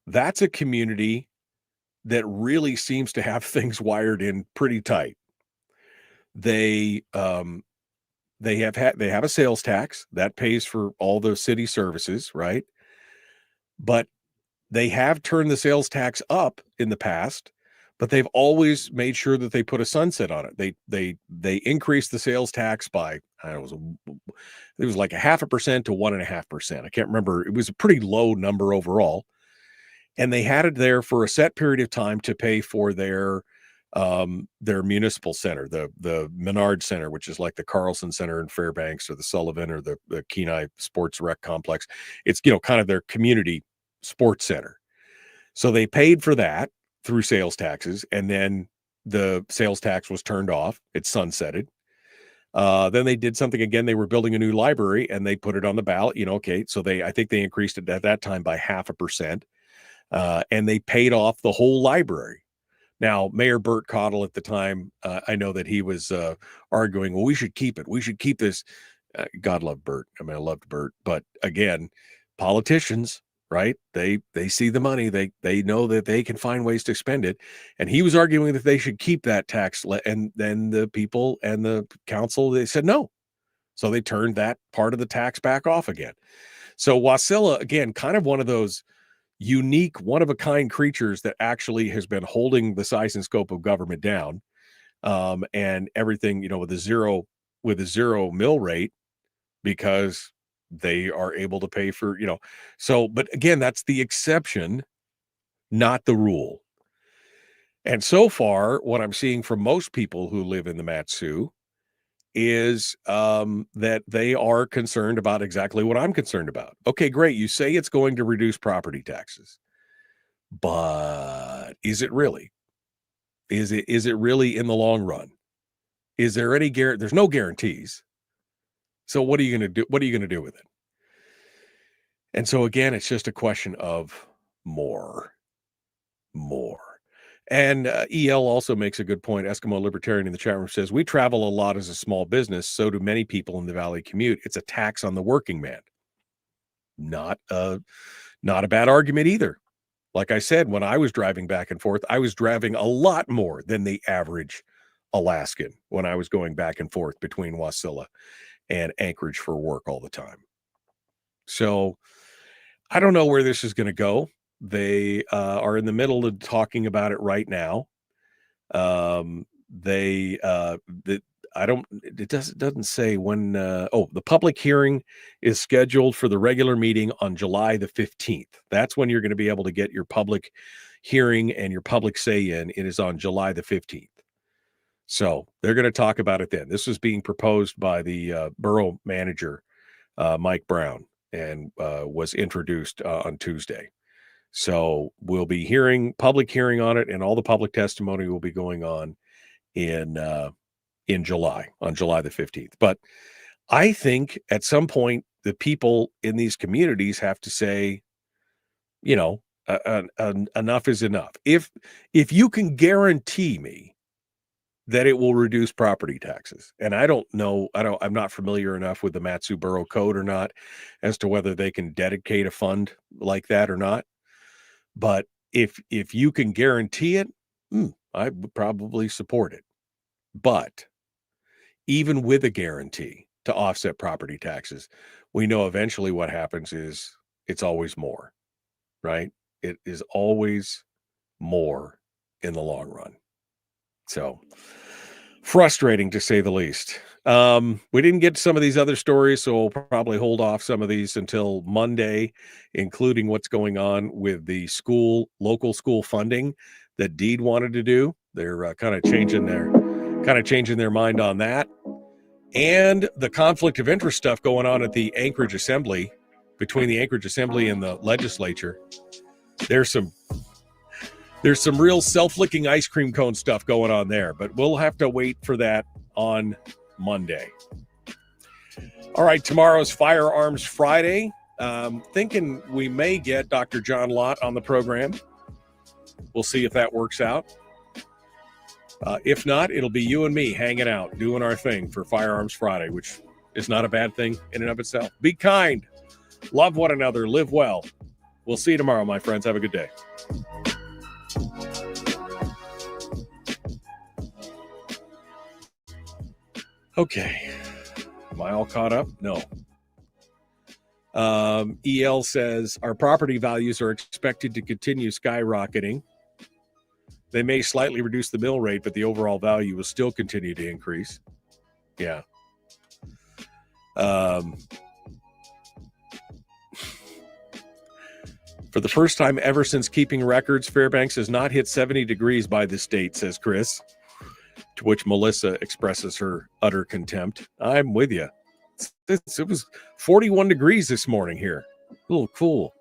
That's a community that really seems to have things wired in pretty tight. They have a sales tax that pays for all the city services, right? But they have turned the sales tax up in the past, but they've always made sure that they put a sunset on it. They increased the sales tax by, I don't know, it was like 0.5% to 1.5%. I can't remember. It was a pretty low number overall. And they had it there for a set period of time to pay for their municipal center, the Menard Center, which is like the Carlson Center in Fairbanks, or the Sullivan, or the Kenai Sports Rec Complex. It's, kind of their community sports center. So they paid for that through sales taxes, and then the sales tax was turned off. It sunsetted. Then they did something again. They were building a new library, and they put it on the ballot. Okay, so I think they increased it at that time by 0.5%. And they paid off the whole library. Now, Mayor Burt Cottle at the time, I know that he was arguing, well, we should keep it. We should keep this. God love Burt. I mean, I loved Burt. But again, politicians, right? They see the money. They know that they can find ways to spend it. And he was arguing that they should keep that tax. And then the people and the council, they said no. So they turned that part of the tax back off again. So Wasilla, again, kind of one of those unique, one-of-a-kind creatures that actually has been holding the size and scope of government down, and everything, with a zero mill rate, because they are able to pay for, so, but again, that's the exception, not the rule. And so far, what I'm seeing from most people who live in the Mat-Su is that they are concerned about exactly what I'm concerned about. Okay, great. You say it's going to reduce property taxes, but is it really? Is it really in the long run? Is there any guarantee? There's no guarantees. So what are you going to do? What are you going to do with it? And so again, it's just a question of more. And EL also makes a good point. Eskimo Libertarian in the chat room says, we travel a lot as a small business. So do many people in the Valley commute. It's a tax on the working man. Not a bad argument either. Like I said, when I was driving back and forth, I was driving a lot more than the average Alaskan when I was going back and forth between Wasilla and Anchorage for work all the time. So I don't know where this is going to go. They are in the middle of talking about it right now. It doesn't say when. The public hearing is scheduled for the regular meeting on July the 15th. That's when you're going to be able to get your public hearing and your public say in. It is on July the 15th. So they're going to talk about it then. This was being proposed by the borough manager, Mike Brown, and was introduced on Tuesday. So we'll be public hearing on it, and all the public testimony will be going on in July, on July the 15th. But I think at some point, the people in these communities have to say, enough is enough. If you can guarantee me that it will reduce property taxes, and I'm not familiar enough with the Mat-Su Borough Code or not as to whether they can dedicate a fund like that or not. But if you can guarantee it, I would probably support it. But even with a guarantee to offset property taxes, we know eventually what happens is it's always more, right? It is always more in the long run. So frustrating to say the least. We didn't get to some of these other stories, so we'll probably hold off some of these until Monday, including what's going on with the local school funding that Deed wanted to do. They're kind of changing their mind on that. And the conflict of interest stuff going on at the Anchorage Assembly, between the Anchorage Assembly and the legislature. There's some real self-licking ice cream cone stuff going on there, but we'll have to wait for that on Monday. All right, tomorrow's Firearms Friday. Thinking we may get Dr. John Lott on the program. We'll see if that works out. If not, it'll be you and me hanging out, doing our thing for Firearms Friday, which is not a bad thing in and of itself. Be kind. Love one another. Live well. We'll see you tomorrow, my friends. Have a good day. Okay. Am I all caught up? No. EL says, our property values are expected to continue skyrocketing. They may slightly reduce the mill rate, but the overall value will still continue to increase. Yeah. For the first time ever since keeping records, Fairbanks has not hit 70 degrees by this date, says Chris. To which Melissa expresses her utter contempt. I'm with you. It was 41 degrees this morning here. A little cool.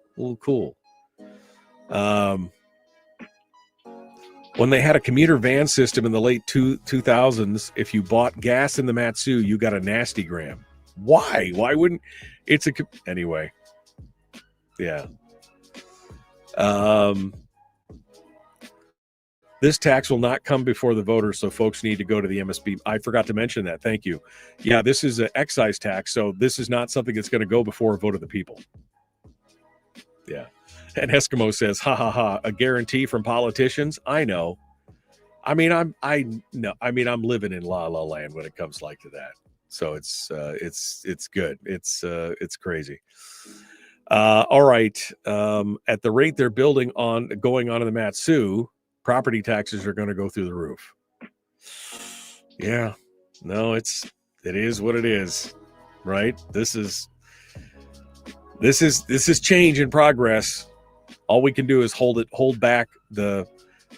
When they had a commuter van system in the late 2000s, if you bought gas in the Mat-Su, you got a nasty gram. Why? Why wouldn't it's anyway? Yeah. This tax will not come before the voters, so folks need to go to the MSB. I forgot to mention that. Thank you. Yeah, this is an excise tax, so this is not something that's going to go before a vote of the people. Yeah. And Eskimo says, ha ha ha, a guarantee from politicians? I know. I'm living in La La Land when it comes like to that. So it's good. It's crazy. All right. At the rate they're going on in the Mat-Su, property taxes are going to go through the roof. Yeah. No, it is what it is, right? This is change in progress. All we can do is hold back the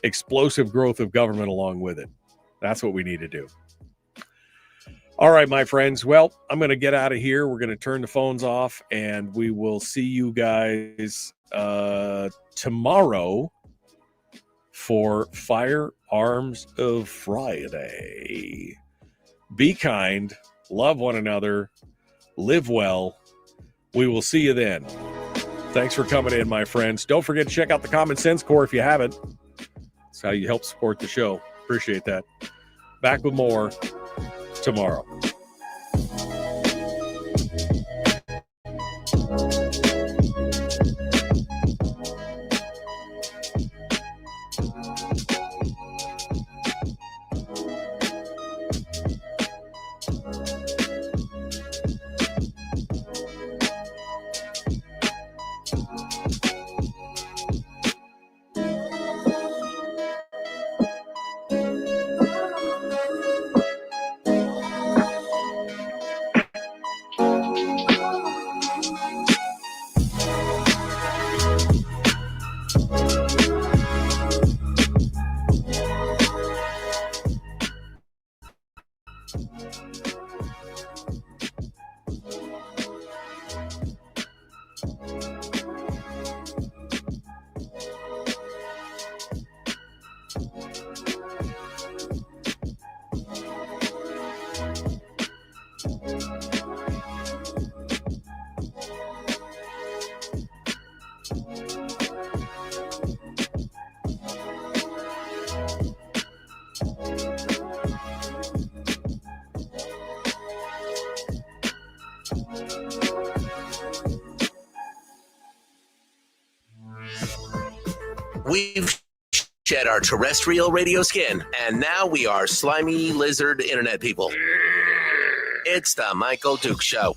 explosive growth of government along with it. That's what we need to do. All right, my friends. Well, I'm going to get out of here. We're going to turn the phones off, and we will see you guys tomorrow for Firearms of Friday. Be kind, love one another, live well. We will see you then. Thanks for coming in, my friends. Don't forget to check out the Common Sense Corps if you haven't. That's how you help support the show. Appreciate that. Back with more tomorrow. We've shed our terrestrial radio skin, and now we are slimy lizard internet people. It's the Michael Duke Show.